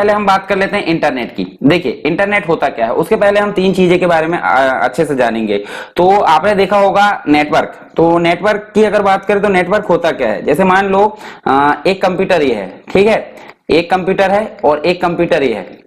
पहले हम बात कर लेते हैं इंटरनेट की। देखिए इंटरनेट होता क्या है, उसके पहले हम तीन चीजें के बारे में अच्छे से जानेंगे। तो आपने देखा होगा नेटवर्क। तो नेटवर्क की अगर बात करें तो नेटवर्क होता क्या है, जैसे मान लो एक कंप्यूटर ये है, ठीक है, एक कंप्यूटर है और एक कंप्यूटर ये है,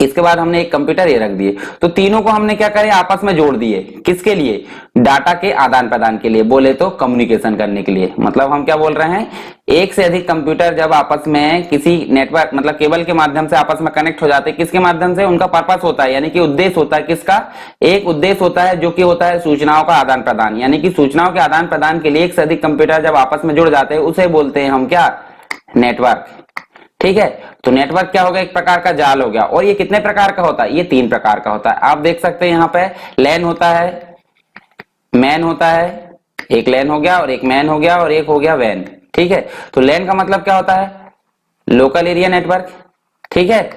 इसके बाद हमने एक कंप्यूटर ये रख दिए, तो तीनों को हमने क्या करे आपस में जोड़ दिए, किसके लिए, डाटा के आदान प्रदान के लिए, बोले तो कम्युनिकेशन करने के लिए। मतलब हम क्या बोल रहे हैं, एक से अधिक कंप्यूटर जब आपस में किसी नेटवर्क मतलब केबल के माध्यम से आपस में कनेक्ट हो जाते हैं, किसके माध्यम से, उनका पर्पस होता है यानी कि उद्देश्य होता है, किसका, एक उद्देश्य होता है जो कि होता है सूचनाओं का आदान प्रदान, यानी कि सूचनाओं के आदान प्रदान के लिए एक से अधिक कंप्यूटर जब आपस में जुड़ जाते हैं उसे बोलते हैं हम क्या, नेटवर्क। ठीक है, तो नेटवर्क क्या हो गया, एक प्रकार का जाल हो गया। और ये कितने प्रकार का होता है, ये तीन प्रकार का होता है। आप देख सकते हैं यहाँ पे लैन होता है, मैन होता है, एक लैन हो गया और एक मैन हो गया और एक हो गया वैन। ठीक है, तो लैन का मतलब क्या होता है, लोकल एरिया नेटवर्क, ठीक है,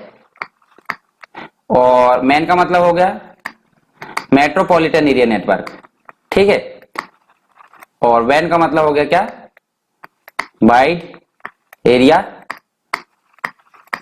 और मैन का मतलब हो गया मेट्रोपॉलिटन एरिया नेटवर्क, ठीक है, और वैन का मतलब हो गया क्या, वाइड एरिया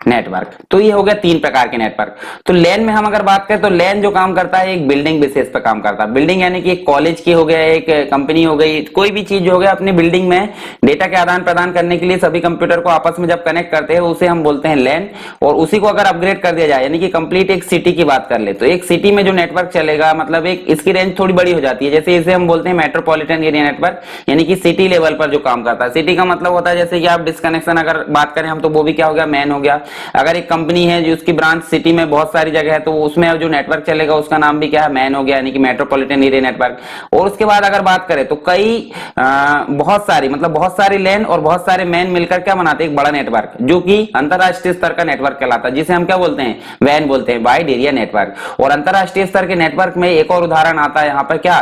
नेटवर्क। तो ये हो गया तीन प्रकार के नेटवर्क। तो लैन में हम अगर बात करें तो लैन जो काम करता है एक बिल्डिंग बेसिस पे काम करता है। बिल्डिंग यानी कि एक कॉलेज की हो गया, एक कंपनी हो गई, कोई भी चीज हो गया, अपनी बिल्डिंग में डेटा के आदान प्रदान करने के लिए सभी कंप्यूटर को आपस में जब कनेक्ट करते हैं उसे हम बोलते हैं लैन। और उसी को अगर अपग्रेड कर दिया जाए यानी कि कंप्लीट एक सिटी की बात कर ले तो एक सिटी में जो नेटवर्क चलेगा मतलब एक इसकी रेंज थोड़ी बड़ी हो जाती है, जैसे इसे हम बोलते हैं मेट्रोपॉलिटन एरिया नेटवर्क, यानी कि सिटी लेवल पर जो काम करता है। सिटी का मतलब होता है जैसे कि आप डिस्कनेक्शन अगर बात करें हम तो वो भी क्या हो गया, मैन हो गया। अगर एक कंपनी है जो उसकी ब्रांच सिटी में बहुत सारी जगह है तो उसमें जो नेटवर्क चलेगा उसका नाम भी क्या है, मैन हो गया, यानी कि मेट्रोपॉलिटन एरिया नेटवर्क। और उसके बाद अगर बात करें तो कई बहुत सारी मतलब बहुत सारी लैन और बहुत सारे मैन मिलकर क्या बनाते हैं, एक बड़ा नेटवर्क जो कि अंतरराष्ट्रीय स्तर का नेटवर्क कहलाता है, जिसे हम क्या बोलते हैं, वैन बोलते हैं, वाइड एरिया नेटवर्क। और अंतरराष्ट्रीय स्तर के नेटवर्क में एक और उदाहरण आता है यहाँ पर क्या,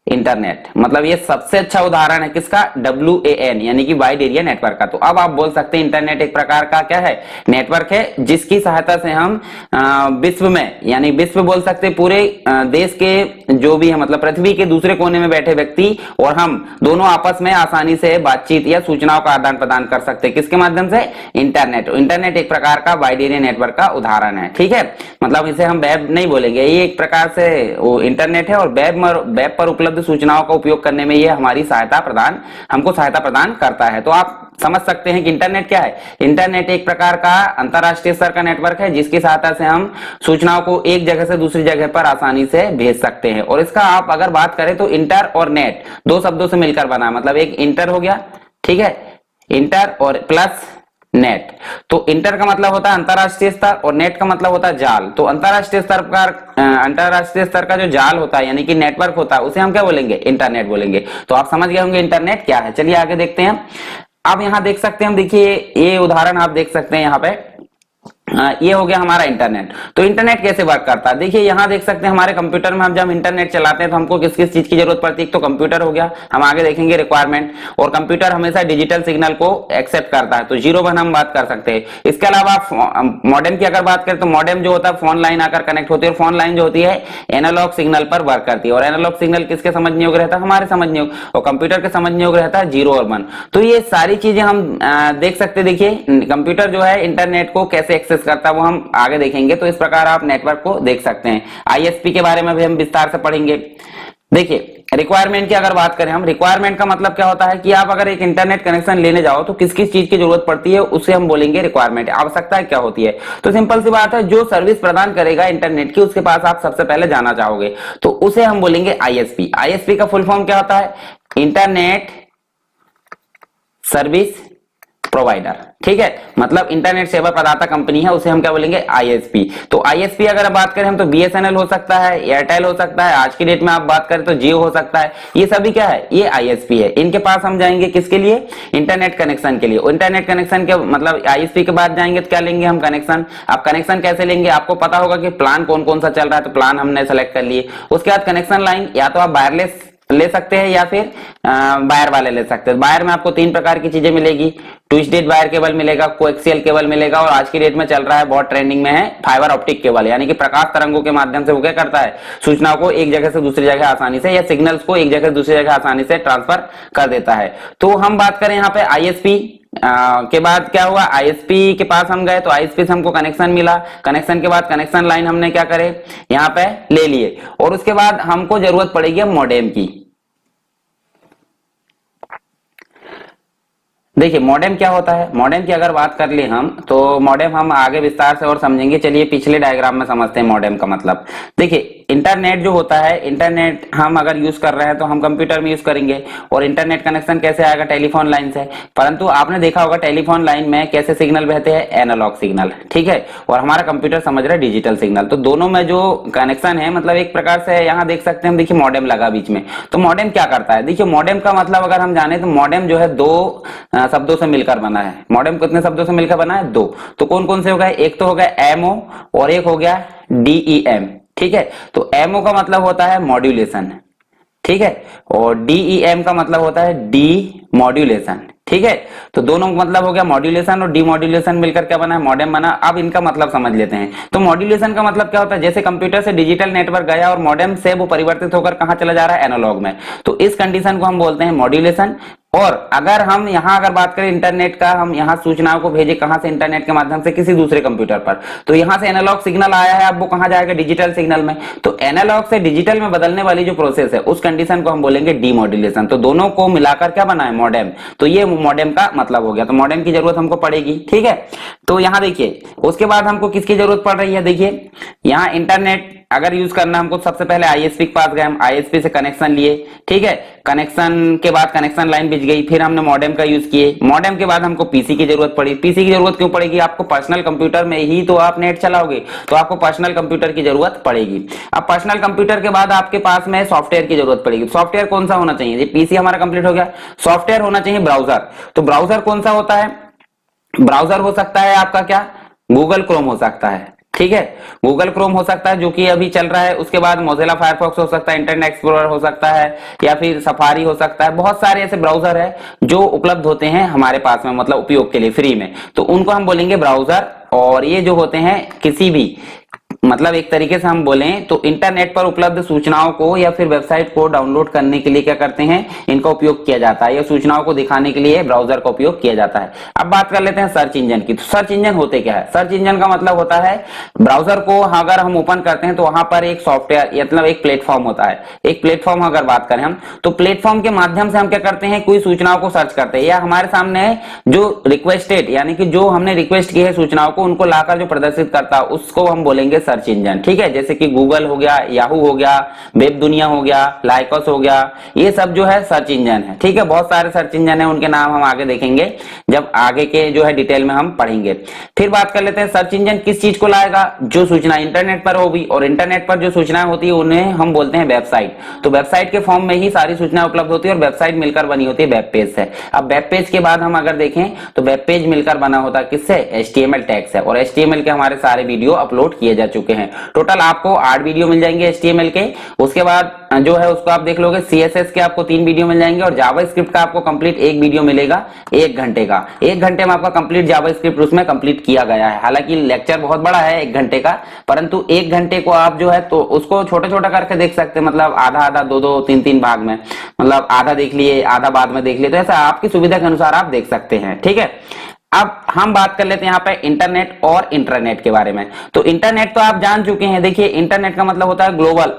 इंटरनेट। मतलब ये सबसे अच्छा उदाहरण है किसका, WAN यानी कि वाइड एरिया नेटवर्क का। तो अब आप बोल सकते हैं इंटरनेट एक प्रकार का क्या है, नेटवर्क है, जिसकी सहायता से हम विश्व में यानी विश्व बोल सकते हैं पूरे देश के जो भी है मतलब पृथ्वी के दूसरे कोने में बैठे व्यक्ति और हम दोनों आपस में आसानी से बातचीत या सूचनाओं का आदान प्रदान कर सकते हैं, किसके माध्यम से, इंटरनेट। इंटरनेट एक प्रकार का वाइड एरिया नेटवर्क का उदाहरण है। ठीक है, मतलब इसे हम वेब नहीं बोलेंगे, ये एक प्रकार से वो इंटरनेट है और वेब पर उपलब्ध सूचनाओं का उपयोग करने में ये हमारी हमको सहायता प्रदान करता है। तो आप समझ सकते हैं कि इंटरनेट क्या है, इंटरनेट एक प्रकार का अंतरराष्ट्रीय स्तर का नेटवर्क है जिसकी सहायता से हम सूचनाओं को एक जगह से दूसरी जगह पर आसानी से भेज सकते हैं। और इसका आप अगर बात करें तो इंटर और नेट दो शब्दों से मिलकर बना, मतलब एक इंटर हो गया, ठीक है, इंटर और प्लस नेट। तो इंटर का मतलब होता है अंतरराष्ट्रीय स्तर और नेट का मतलब होता है जाल। तो अंतरराष्ट्रीय स्तर का जो जाल होता है यानी कि नेटवर्क होता है उसे हम क्या बोलेंगे, इंटरनेट बोलेंगे। तो आप समझ गए होंगे इंटरनेट क्या है। चलिए आगे देखते हैं। अब यहां देख सकते हैं हम, देखिए ये उदाहरण आप देख सकते हैं यहाँ पे, ये हो गया हमारा इंटरनेट। तो इंटरनेट कैसे वर्क करता है, देखिए यहां देख सकते हैं हमारे कंप्यूटर में हम जब इंटरनेट चलाते हैं तो हमको किस किस चीज की जरूरत पड़ती है, एक तो कंप्यूटर हो गया, हम आगे देखेंगे रिक्वायरमेंट, और कंप्यूटर हमेशा डिजिटल सिग्नल को एक्सेप्ट करता है, तो 0 1 हम बात कर सकते हैं। इसके अलावा मॉडेम की अगर बात करें तो मॉडेम जो होता है फोन लाइन आकर कनेक्ट होती है, और फोन लाइन जो होती है एनालॉग सिग्नल पर वर्क करती है, और एनालॉग सिग्नल किसके समझने योग्य रहता है, हमारे समझने योग्य, और कंप्यूटर के समझने योग्य रहता है 0 और 1। तो ये सारी चीजें हम देख सकते हैं। देखिए कंप्यूटर जो है इंटरनेट को कैसे एक्सेस करता है वो हम आगे देखेंगे। तो इस प्रकार आप नेटवर्क को देख सकते हैं। ISP के बारे में भी हम विस्तार से पढ़ेंगे। देखिए रिक्वायरमेंट की अगर बात करें हम, रिक्वायरमेंट का मतलब क्या होता है कि आप अगर एक इंटरनेट कनेक्शन लेने जाओ तो किस किस चीज की जरूरत पड़ती है उसे हम बोलेंगे रिक्वायरमेंट। आवश्यकता क्या होती है, तो सिंपल सी बात है, जो सर्विस प्रदान करेगा इंटरनेट की उसके पास आप सबसे पहले जाना चाहोगे तो उसे हम बोलेंगे ISP। ISP का फुल फॉर्म क्या होता है, इंटरनेट सर्विस प्रोवाइडर। ठीक है, मतलब इंटरनेट सेवा प्रदाता कंपनी है, उसे हम क्या बोलेंगे, ISP। तो ISP अगर बात करें हम तो BSNL हो सकता है, एयरटेल हो सकता है, आज की डेट में आप बात करें तो जियो हो सकता है, ये सभी क्या है, ये ISP है। इनके पास हम जाएंगे किसके लिए, इंटरनेट कनेक्शन के लिए। इंटरनेट कनेक्शन के मतलब ISP के बाद जाएंगे तो क्या लेंगे हम, कनेक्शन। आप कनेक्शन कैसे लेंगे, आपको पता होगा कि प्लान कौन कौन सा चल रहा है, तो प्लान हमने सेलेक्ट कर लिए। उसके बाद कनेक्शन लाइन या तो आप वायरलेस ले सकते हैं या फिर वायर वाले ले सकते हैं। वायर में आपको 3 प्रकार की चीजें मिलेगी, ट्विस्टेड वायर केबल मिलेगा, कोएक्सियल केबल मिलेगा, और आज की डेट में चल रहा है बहुत ट्रेंडिंग में है फाइबर ऑप्टिक केबल, यानी कि प्रकाश तरंगों के माध्यम से वो क्या करता है, सूचनाओं को एक जगह से दूसरी जगह आसानी से या सिग्नल्स को एक जगह से दूसरी जगह आसानी से ट्रांसफर कर देता है। तो हम बात करें यहाँ पे ISP के बाद क्या हुआ, आईएसपी के पास हम गए तो आईएसपी से हमको कनेक्शन मिला, कनेक्शन के बाद कनेक्शन लाइन हमने क्या करे यहाँ पे ले लिए, और उसके बाद हमको जरूरत पड़ेगी मॉडेम की। देखिए मॉडेम क्या होता है, मॉडेम की अगर बात कर ले हम तो मॉडेम हम आगे विस्तार से और समझेंगे। चलिए पिछले डायग्राम में समझते हैं मॉडेम का मतलब। देखिए इंटरनेट जो होता है, इंटरनेट हम अगर यूज कर रहे हैं तो हम कंप्यूटर में यूज करेंगे, और इंटरनेट कनेक्शन कैसे आएगा, टेलीफोन लाइन से। परंतु आपने देखा होगा टेलीफोन लाइन में कैसे सिग्नल बहते हैं, एनालॉग सिग्नल, ठीक है, और हमारा कंप्यूटर समझ रहा है डिजिटल सिग्नल। तो दोनों में जो कनेक्शन है मतलब एक प्रकार से यहाँ देख सकते हैं हम, देखिए मॉडेम लगा बीच में। तो मॉडेम क्या करता है, देखिए मॉडेम का मतलब अगर हम जाने तो मॉडेम जो है दो शब्दों से मिलकर बना है। मॉडेम कितने शब्दों से मिलकर बना है, दो। तो कौन कौन से हो गए, एक तो हो गया एमओ और एक हो गया डीईएम, ठीक है। तो एमओ का मतलब होता है मॉड्यूलेशन, ठीक है, और डीईएम का मतलब होता है डी मॉड्यूलेशन, ठीक है। तो दोनों का मतलब हो गया मॉड्यूलेशन और डीमॉड्यूलेशन मिलकर क्या बना है, मॉडेम बना। अब इनका मतलब समझ लेते हैं। तो मॉड्यूलेशन का मतलब क्या होता है, जैसे कंप्यूटर से डिजिटल नेटवर्क गया और मॉडेम से वो परिवर्तित होकर कहां चला जा रहा है, एनालॉग में। तो इस कंडीशन को हम बोलते हैं मॉड्यूलेशन। और अगर हम यहां अगर बात करें इंटरनेट का, हम यहां सूचनाओं को भेजे कहां से, इंटरनेट के माध्यम से किसी दूसरे कंप्यूटर पर, तो यहां से एनालॉग सिग्नल आया है, अब वो कहां जाएगा, डिजिटल सिग्नल में। तो एनालॉग से डिजिटल में बदलने वाली जो प्रोसेस है उस कंडीशन को हम बोलेंगे डीमॉड्यूलेशन। तो दोनों को मिलाकर क्या बना है, मॉडेम। तो ये मॉडेम का मतलब हो गया। तो मॉडेम की जरूरत हमको पड़ेगी, ठीक है। तो यहां देखिए उसके बाद हमको किसकी जरूरत पड़ रही है, देखिए यहां इंटरनेट अगर यूज करना हमको, सबसे पहले आईएसपी के पास गए, हम आईएसपी से कनेक्शन लिए, ठीक है। कनेक्शन के बाद कनेक्शन लाइन बिछ गई, फिर हमने मॉडेम का यूज किए। मॉडेम के बाद हमको पीसी की जरूरत पड़ी। पीसी की जरूरत क्यों पड़ेगी, आपको पर्सनल कंप्यूटर में ही तो आप नेट चलाओगे, तो आपको पर्सनल कंप्यूटर की जरूरत पड़ेगी। अब पर्सनल कंप्यूटर के बाद आपके पास में सॉफ्टवेयर की जरूरत पड़ेगी। सॉफ्टवेयर कौन सा होना चाहिए, पीसी हमारा कंप्लीट हो गया, सॉफ्टवेयर होना चाहिए ब्राउजर। तो ब्राउजर कौन सा होता है, ब्राउजर हो सकता है आपका क्या, गूगल क्रोम हो सकता है, ठीक है। गूगल क्रोम हो सकता है जो कि अभी चल रहा है। उसके बाद मोजिला फायरफॉक्स हो सकता है, इंटरनेट एक्सप्लोरर हो सकता है, या फिर सफारी हो सकता है। बहुत सारे ऐसे ब्राउजर है जो उपलब्ध होते हैं हमारे पास में, मतलब उपयोग के लिए फ्री में। तो उनको हम बोलेंगे ब्राउजर। और ये जो होते हैं किसी भी, मतलब एक तरीके से हम बोलें तो इंटरनेट पर उपलब्ध सूचनाओं को या फिर वेबसाइट को डाउनलोड करने के लिए क्या करते हैं, इनका उपयोग किया जाता है, या सूचनाओं को दिखाने के लिए ब्राउजर का उपयोग किया जाता है। अब बात कर लेते हैं सर्च इंजन की। तो सर्च इंजन होते क्या है, सर्च इंजन का मतलब होता है ब्राउजर को अगर हम ओपन करते हैं तो वहां पर एक सॉफ्टवेयर मतलब एक प्लेटफॉर्म होता है। एक प्लेटफॉर्म अगर बात करें हम, तो प्लेटफॉर्म के माध्यम से हम क्या करते हैं, कोई सूचनाओं को सर्च करते हैं, या हमारे सामने जो रिक्वेस्टेड यानी कि जो हमने रिक्वेस्ट की है सूचनाओं को, उनको लाकर जो प्रदर्शित करता है उसको हम बोलेंगे सर्च इंजन, ठीक है। जैसे कि गूगल हो गया, याहू हो गया, वेब दुनिया हो गया, लाइकस हो गया, ये सब जो है सर्च इंजन है, ठीक है। बहुत सारे सर्च इंजन है, उनके नाम हम आगे देखेंगे जब आगे के जो है डिटेल में हम पढ़ेंगे। फिर बात कर लेते हैं सर्च इंजन किस चीज को लाएगा, जो सूचना इंटरनेट पर होगी, और इंटरनेट पर जो सूचनाएं होती है उन्हें हम बोलते हैं वेबसाइट। तो वेबसाइट के फॉर्म में ही सारी सूचनाएं उपलब्ध होती है, और वेबसाइट मिलकर बनी होती है वेब पेज से। अब वेब पेज के बाद हम अगर देखें तो वेब पेज मिलकर बना होता है किससे, HTML टैग से। और HTML के हमारे सारे वीडियो अपलोड किए जा चुके हैं। टोटल आपको 8 वीडियो मिल जाएंगे HTML के। उसके बाद जो है उसको आप देख लोगे। CSS के आपको 3 वीडियो मिल जाएंगे, और जावास्क्रिप्ट का आपको कंप्लीट 1 वीडियो मिलेगा 1 घंटे का। 1 घंटे में आपका कंप्लीट जावास्क्रिप्ट उसमें कंप्लीट किया गया है। हालांकि लेक्चर बहुत बड़ा है 1 घंटे का, परंतु 1 घंटे को आप जो है तो उसको छोटा छोटा करके देख सकते हैं, मतलब आधा आधा 2-2 3-3 भाग में, मतलब आधा देख लिए आधा बाद में देख लिए, तो ऐसा आपकी सुविधा के अनुसार आप देख सकते हैं, ठीक है। अब हम बात कर लेते हैं यहाँ पे इंटरनेट और इंटरनेट के बारे में। तो इंटरनेट तो आप जान चुके हैं। देखिए इंटरनेट का मतलब होता है ग्लोबल,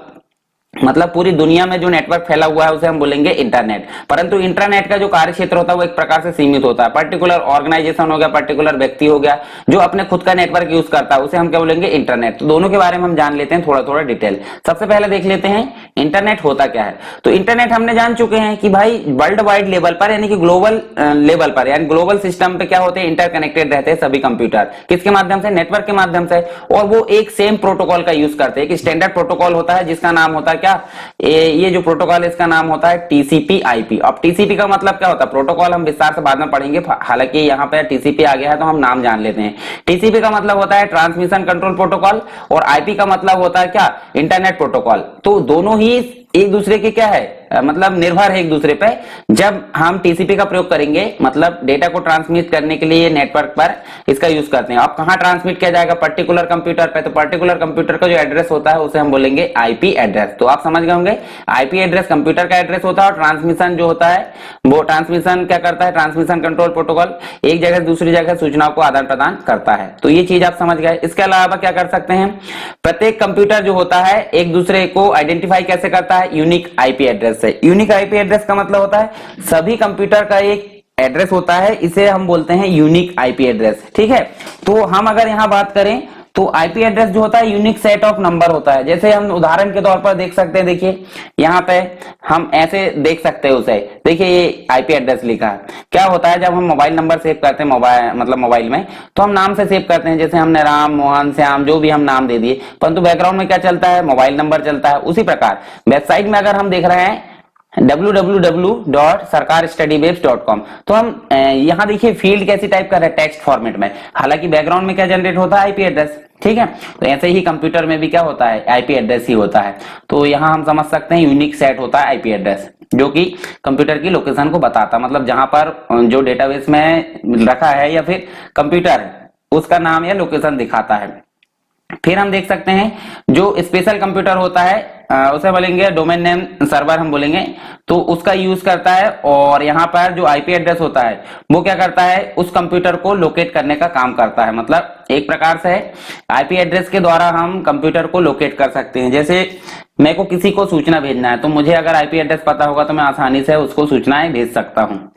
मतलब पूरी दुनिया में जो नेटवर्क फैला हुआ है उसे हम बोलेंगे इंटरनेट। परंतु इंटरनेट का जो कार्य क्षेत्र होता है वो एक प्रकार से सीमित होता है। पर्टिकुलर ऑर्गेनाइजेशन हो गया, पर्टिकुलर व्यक्ति हो गया जो अपने खुद का नेटवर्क यूज करता है, उसे हम क्या बोलेंगे, इंटरनेट। तो दोनों के बारे में हम जान लेते हैं थोड़ा थोड़ा डिटेल। सबसे पहले देख लेते हैं इंटरनेट होता क्या है। तो इंटरनेट हमने जान चुके हैं कि भाई वर्ल्ड वाइड लेवल पर यानी कि ग्लोबल लेवल पर यानी ग्लोबल सिस्टम पे क्या होते हैं, इंटरकनेक्टेड रहते हैं सभी कंप्यूटर। किसके माध्यम से, नेटवर्क के माध्यम से। और वो एक सेम प्रोटोकॉल का यूज करते हैं। एक स्टैंडर्ड प्रोटोकॉल होता है जिसका नाम होता है क्या, ये जो प्रोटोकॉल है इसका नाम होता है TCP/IP। अब TCP का मतलब क्या होता है, प्रोटोकॉल हम विस्तार से बाद में पढ़ेंगे, हालांकि यहाँ पे TCP आ गया है तो हम नाम जान लेते हैं। TCP का मतलब होता है ट्रांसमिशन कंट्रोल प्रोटोकॉल, और IP का मतलब होता है क्या, इंटरनेट प्रोटोकॉल। तो दोनों ही एक दूसरे के क्या है मतलब निर्भर है एक दूसरे पे। जब हम टीसीपी का प्रयोग करेंगे मतलब डेटा को ट्रांसमिट करने के लिए नेटवर्क पर इसका यूज करते हैं। अब कहाँ ट्रांसमिट किया जाएगा? पर्टिकुलर कंप्यूटर पे। तो पर्टिकुलर कंप्यूटर का जो एड्रेस होता है उसे हम बोलेंगे आईपी एड्रेस। तो आप समझ गए होंगे, आईपी एड्रेस कंप्यूटर का एड्रेस होता है और ट्रांसमिशन जो होता है वो ट्रांसमिशन क्या करता है? ट्रांसमिशन कंट्रोल प्रोटोकॉल एक जगह से दूसरी जगह सूचनाओं को आदान प्रदान करता है। तो ये चीज आप समझ गए। इसके अलावा क्या कर सकते हैं? प्रत्येक कंप्यूटर जो होता है एक दूसरे को आइडेंटिफाई कैसे करता है? यूनिक आईपी एड्रेस से। यूनिक आईपी एड्रेस का मतलब होता है सभी कंप्यूटर का एक एड्रेस होता है, इसे हम बोलते हैं यूनिक आईपी एड्रेस। ठीक है, तो हम अगर यहां बात करें तो आईपी एड्रेस जो होता है यूनिक सेट ऑफ नंबर होता है। जैसे हम उदाहरण के तौर पर देख सकते हैं, देखिए यहाँ पे हम ऐसे देख सकते हैं उसे। देखिए ये आईपी एड्रेस लिखा है। क्या होता है जब हम मोबाइल नंबर सेव करते हैं मोबाइल मतलब मोबाइल में, तो हम नाम से सेव करते हैं। जैसे हमने राम, मोहन, श्याम जो भी हम नाम दे दिए, परंतु बैकग्राउंड में क्या चलता है? मोबाइल नंबर चलता है। उसी प्रकार वेबसाइट में अगर हम देख रहे हैं www.sarkarstudybase.com, तो हम यहाँ देखिए फील्ड कैसी टाइप कर रहे हैं? टेक्स्ट फॉर्मेट में। हालांकि बैकग्राउंड में क्या जनरेट होता है? IP address. ठीक है, तो ऐसे ही कंप्यूटर में भी क्या होता है? आईपी एड्रेस ही होता है। तो यहाँ हम समझ सकते हैं यूनिक सेट होता है आईपी एड्रेस, जो कि कंप्यूटर की लोकेशन को बताता, मतलब जहां पर जो डेटाबेस में रखा है या फिर कंप्यूटर उसका नाम या लोकेशन दिखाता है। फिर हम देख सकते हैं जो स्पेशल कंप्यूटर होता है उसे बोलेंगे डोमेन नेम सर्वर हम बोलेंगे, तो उसका यूज करता है। और यहाँ पर जो आईपी एड्रेस होता है वो क्या करता है? उस कंप्यूटर को लोकेट करने का काम करता है। मतलब एक प्रकार से आईपी एड्रेस के द्वारा हम कंप्यूटर को लोकेट कर सकते हैं। जैसे मेरे को किसी को सूचना भेजना है, तो मुझे अगर आईपी एड्रेस पता होगा तो मैं आसानी से उसको सूचनाएं भेज सकता हूँ।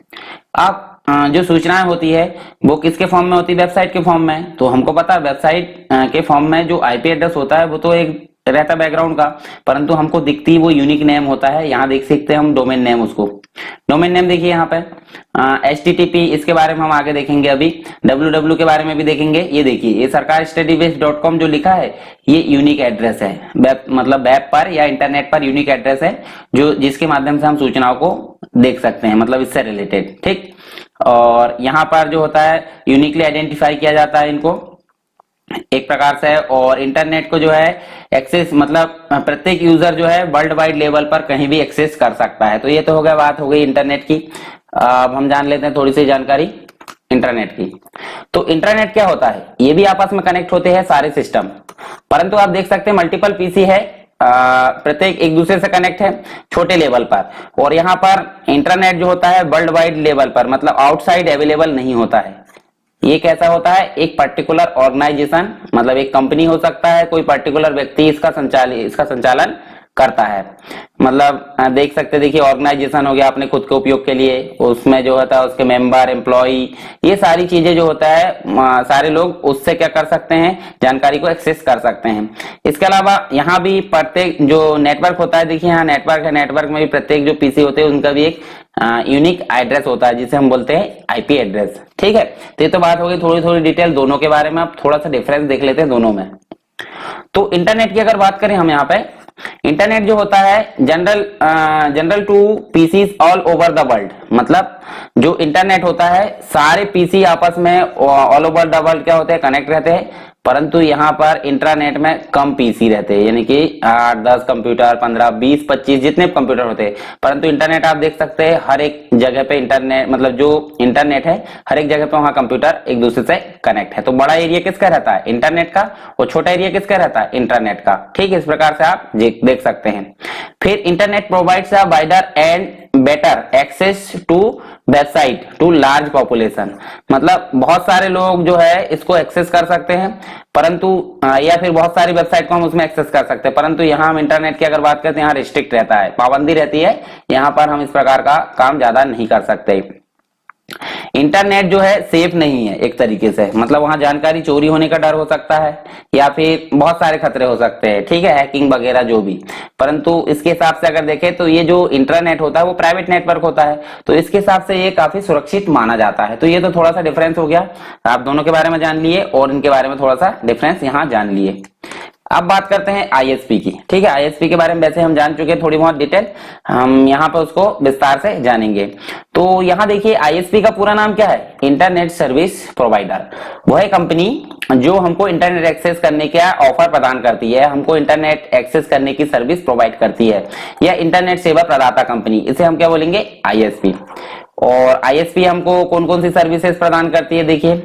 अब जो सूचनाएं होती है वो किसके फॉर्म में होती है? वेबसाइट के फॉर्म में। तो हमको पता है वेबसाइट के फॉर्म में जो आईपी एड्रेस होता है वो तो एक रहता बैकग्राउंड का, परंतु हमको दिखती वो यूनिक नेम होता है। यहाँ देख सकते हैं हम डोमेन नेम, उसको डोमेन नेम देखिए यहाँ पे HTTP, इसके बारे में हम आगे देखेंगे। अभी www के बारे में भी देखेंगे। ये देखिए ये sarkarstudybase.com जो लिखा है ये यूनिक एड्रेस है। वेब मतलब वेब पर या इंटरनेट पर यूनिक एड्रेस है जो जिसके माध्यम से हम सूचनाओं को देख सकते हैं, मतलब इससे रिलेटेड। ठीक, और यहाँ पर जो होता है यूनिकली आइडेंटिफाई किया जाता है इनको एक प्रकार से। और इंटरनेट को जो है एक्सेस मतलब प्रत्येक यूजर जो है वर्ल्ड वाइड लेवल पर कहीं भी एक्सेस कर सकता है। तो ये तो हो गया, बात हो गई इंटरनेट की। अब हम जान लेते हैं थोड़ी सी जानकारी इंटरनेट की। तो इंटरनेट क्या होता है? ये भी आपस में कनेक्ट होते हैं सारे सिस्टम, परंतु आप देख सकते हैं मल्टीपल पीसी है, प्रत्येक एक दूसरे से कनेक्ट है छोटे लेवल पर। और यहाँ पर इंटरनेट जो होता है वर्ल्ड वाइड लेवल पर, मतलब आउटसाइड अवेलेबल नहीं होता है। ये कैसा होता है? एक पर्टिकुलर ऑर्गेनाइजेशन मतलब एक कंपनी हो सकता है, कोई पर्टिकुलर व्यक्ति इसका संचालन करता है। मतलब देख सकते देखिए ऑर्गेनाइजेशन हो गया अपने खुद के उपयोग के लिए, उसमें जो होता है उसके मेंबर, एम्प्लॉई, ये सारी चीजें जो होता है सारे लोग उससे क्या कर सकते हैं? जानकारी को एक्सेस कर सकते हैं। इसके अलावा यहाँ भी प्रत्येक जो नेटवर्क होता है, देखिए यहाँ नेटवर्क है, नेटवर्क में भी प्रत्येक जो पीसी होते हैं उनका भी एक यूनिक एड्रेस होता है जिसे हम बोलते हैं आईपी एड्रेस। ठीक है, तो ये तो बात हो गई थोड़ी थोड़ी डिटेल दोनों के बारे में। अब थोड़ा सा डिफरेंस देख लेते हैं दोनों में। तो इंटरनेट की अगर बात करें हम यहाँ पे, इंटरनेट जो होता है general to PCs all over the world, मतलब जो इंटरनेट होता है सारे पीसी आपस में ऑल ओवर द वर्ल्ड क्या होते हैं? कनेक्ट रहते हैं। परंतु यहाँ पर इंटरनेट में कम पीसी रहते हैं, यानी कि 8, 10 कंप्यूटर, 15, 20, 25 जितने कंप्यूटर होते हैं। परंतु इंटरनेट आप देख सकते हैं हर एक जगह पे इंटरनेट मतलब जो इंटरनेट है हर एक जगह पे वहां कंप्यूटर एक दूसरे से कनेक्ट है। तो बड़ा एरिया किसका रहता है? इंटरनेट का। और छोटा एरिया किसका रहता है? इंटरनेट का। ठीक है, इस प्रकार से आप देख सकते हैं। फिर internet provides a wider and better access to website to large population, मतलब बहुत सारे लोग जो है इसको एक्सेस कर सकते हैं, परंतु या फिर बहुत सारी वेबसाइट को हम उसमें एक्सेस कर सकते हैं। परंतु यहाँ हम इंटरनेट की अगर बात करते हैं यहाँ रिस्ट्रिक्ट रहता है, पाबंदी रहती है, यहाँ पर हम इस प्रकार का काम ज्यादा नहीं कर सकते। इंटरनेट जो है सेफ नहीं है एक तरीके से, मतलब वहां जानकारी चोरी होने का डर हो सकता है या फिर बहुत सारे खतरे हो सकते हैं। ठीक है, हैकिंग वगैरह जो भी। परंतु इसके हिसाब से अगर देखें तो ये जो इंटरनेट होता है वो प्राइवेट नेटवर्क होता है, तो इसके हिसाब से ये काफी सुरक्षित माना जाता है। तो ये तो थोड़ा सा डिफरेंस हो गया, आप दोनों के बारे में जान लिए और इनके बारे में थोड़ा सा डिफरेंस यहाँ जान लिए। अब बात करते हैं आईएसपी की। ठीक है, आईएसपी के बारे में वैसे हम जान चुके हैं थोड़ी बहुत डिटेल, हम यहाँ पर उसको विस्तार से जानेंगे। तो यहाँ देखिए आईएसपी का पूरा नाम क्या है, इंटरनेट सर्विस प्रोवाइडर। वह है कंपनी जो हमको इंटरनेट एक्सेस करने का ऑफर प्रदान करती है, हमको इंटरनेट एक्सेस करने की सर्विस प्रोवाइड करती है, या इंटरनेट सेवा प्रदाता कंपनी, इसे हम क्या बोलेंगे, आईएसपी। और आईएसपी हमको कौन कौन सी सर्विसेज प्रदान करती है, देखिए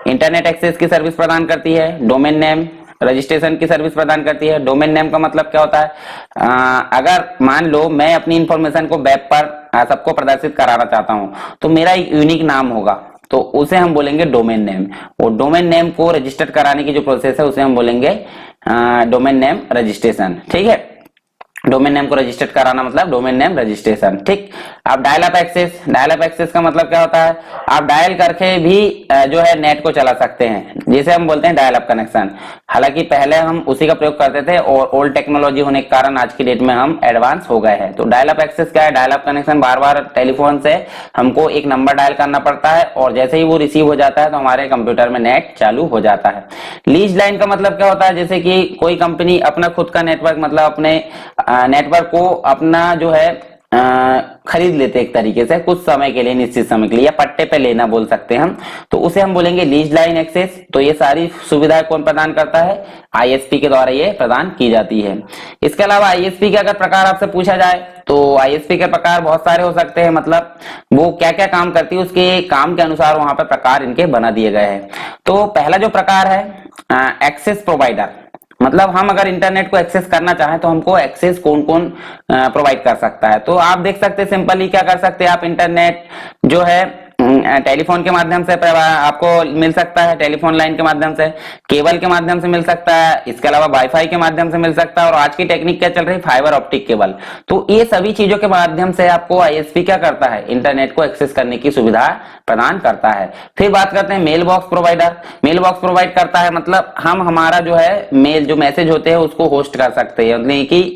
इंटरनेट एक्सेस की सर्विस प्रदान करती है, डोमेन नेम रजिस्ट्रेशन की सर्विस प्रदान करती है। डोमेन नेम का मतलब क्या होता है, अगर मान लो मैं अपनी इंफॉर्मेशन को वेब पर सबको प्रदर्शित कराना चाहता हूं, तो मेरा एक यूनिक नाम होगा, तो उसे हम बोलेंगे डोमेन नेम। और डोमेन नेम को रजिस्टर कराने की जो प्रोसेस है उसे हम बोलेंगे डोमेन नेम रजिस्ट्रेशन। ठीक है, डोमेन नेम को रजिस्टर्ड कराना मतलब डोमेन नेम रजिस्ट्रेशन। ठीक, अब dial up access, dial up access का मतलब क्या होता है, आप डायल करके भी जो है नेट को चला सकते हैं, जिसे हम बोलते हैं डायल अप कनेक्शन। हालांकि पहले हम उसी का प्रयोग करते थे और ओल्ड टेक्नोलॉजी होने के कारण आज की डेट में हम एडवांस हो गए हैं। तो डायल अप एक्सेस क्या है, डायल अप कनेक्शन बार बार टेलीफोन से हमको एक नंबर डायल करना पड़ता है और जैसे ही वो रिसीव हो जाता है तो हमारे कंप्यूटर में नेट चालू हो जाता है। लीज लाइन का मतलब क्या होता है, जैसे कि कोई कंपनी अपना खुद का नेटवर्क, मतलब अपने नेटवर्क को अपना जो है खरीद लेते एक तरीके से कुछ समय के लिए, निश्चित समय के लिए, या पट्टे पे लेना बोल सकते हैं हम, तो उसे हम बोलेंगे लीज लाइन एक्सेस। तो ये सारी सुविधाएं कौन प्रदान करता है, आईएसपी के द्वारा ये प्रदान की जाती है। इसके अलावा आईएसपी के अगर प्रकार आपसे पूछा जाए तो आईएसपी के प्रकार बहुत सारे हो सकते हैं, मतलब वो क्या क्या काम करती है उसके काम के अनुसार वहां पर प्रकार इनके बना दिए गए हैं। तो पहला जो प्रकार है एक्सेस प्रोवाइडर, मतलब हम अगर इंटरनेट को एक्सेस करना चाहें तो हमको एक्सेस कौन कौन प्रोवाइड कर सकता है। तो आप देख सकते हैं सिंपली क्या कर सकते हैं, आप इंटरनेट जो है टेलीफोन के माध्यम से आपको मिल सकता है, टेलीफोन लाइन के माध्यम से, केबल के माध्यम से मिल सकता है, इसके अलावा वाईफाई के माध्यम से मिल सकता है, और आज की टेक्निक क्या चल रही है, फाइबर ऑप्टिक केबल। तो ये सभी चीजों के माध्यम से आपको आईएसपी क्या करता है, इंटरनेट को एक्सेस करने की सुविधा प्रदान करता है। फिर बात करते हैं mail box provider. Mail box provide करता है मतलब हम हमारा जो है मेल जो मैसेज होते हैं उसको होस्ट कर सकते हैं,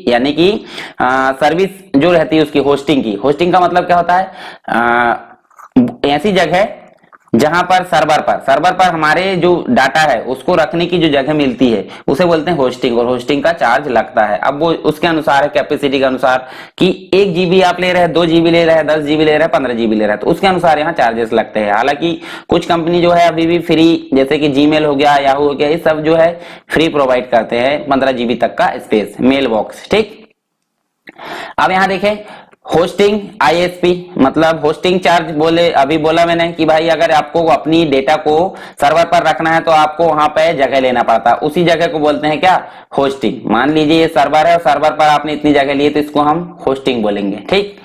यानी कि सर्विस जो रहती है उसकी होस्टिंग की। होस्टिंग का मतलब क्या होता है, ऐसी जगह जहां पर सर्वर पर हमारे जो डाटा है उसको रखने की जो जगह मिलती है उसे बोलते हैं होस्टिंग, और होस्टिंग का चार्ज लगता है। अब वो उसके अनुसार है, कैपेसिटी के अनुसार, कि 1 GB आप ले रहे हैं, 2 GB ले रहे हैं, 10 GB ले रहे हैं, 15 GB ले रहे हैं, तो उसके अनुसार यहाँ चार्जेस लगते हैं। हालांकि कुछ कंपनी जो है अभी भी फ्री, जैसे कि जीमेल हो गया, याहू हो गया, ये सब जो है फ्री प्रोवाइड करते हैं 15 GB तक का स्पेस मेल बॉक्स। ठीक, अब यहाँ देखें होस्टिंग आईएसपी, मतलब होस्टिंग चार्ज अभी बोला मैंने कि भाई अगर आपको अपनी डेटा को सर्वर पर रखना है तो आपको वहां पे जगह लेना पड़ता है, उसी जगह को बोलते हैं क्या, होस्टिंग। मान लीजिए ये सर्वर है और सर्वर पर आपने इतनी जगह ली है तो इसको हम होस्टिंग बोलेंगे। ठीक,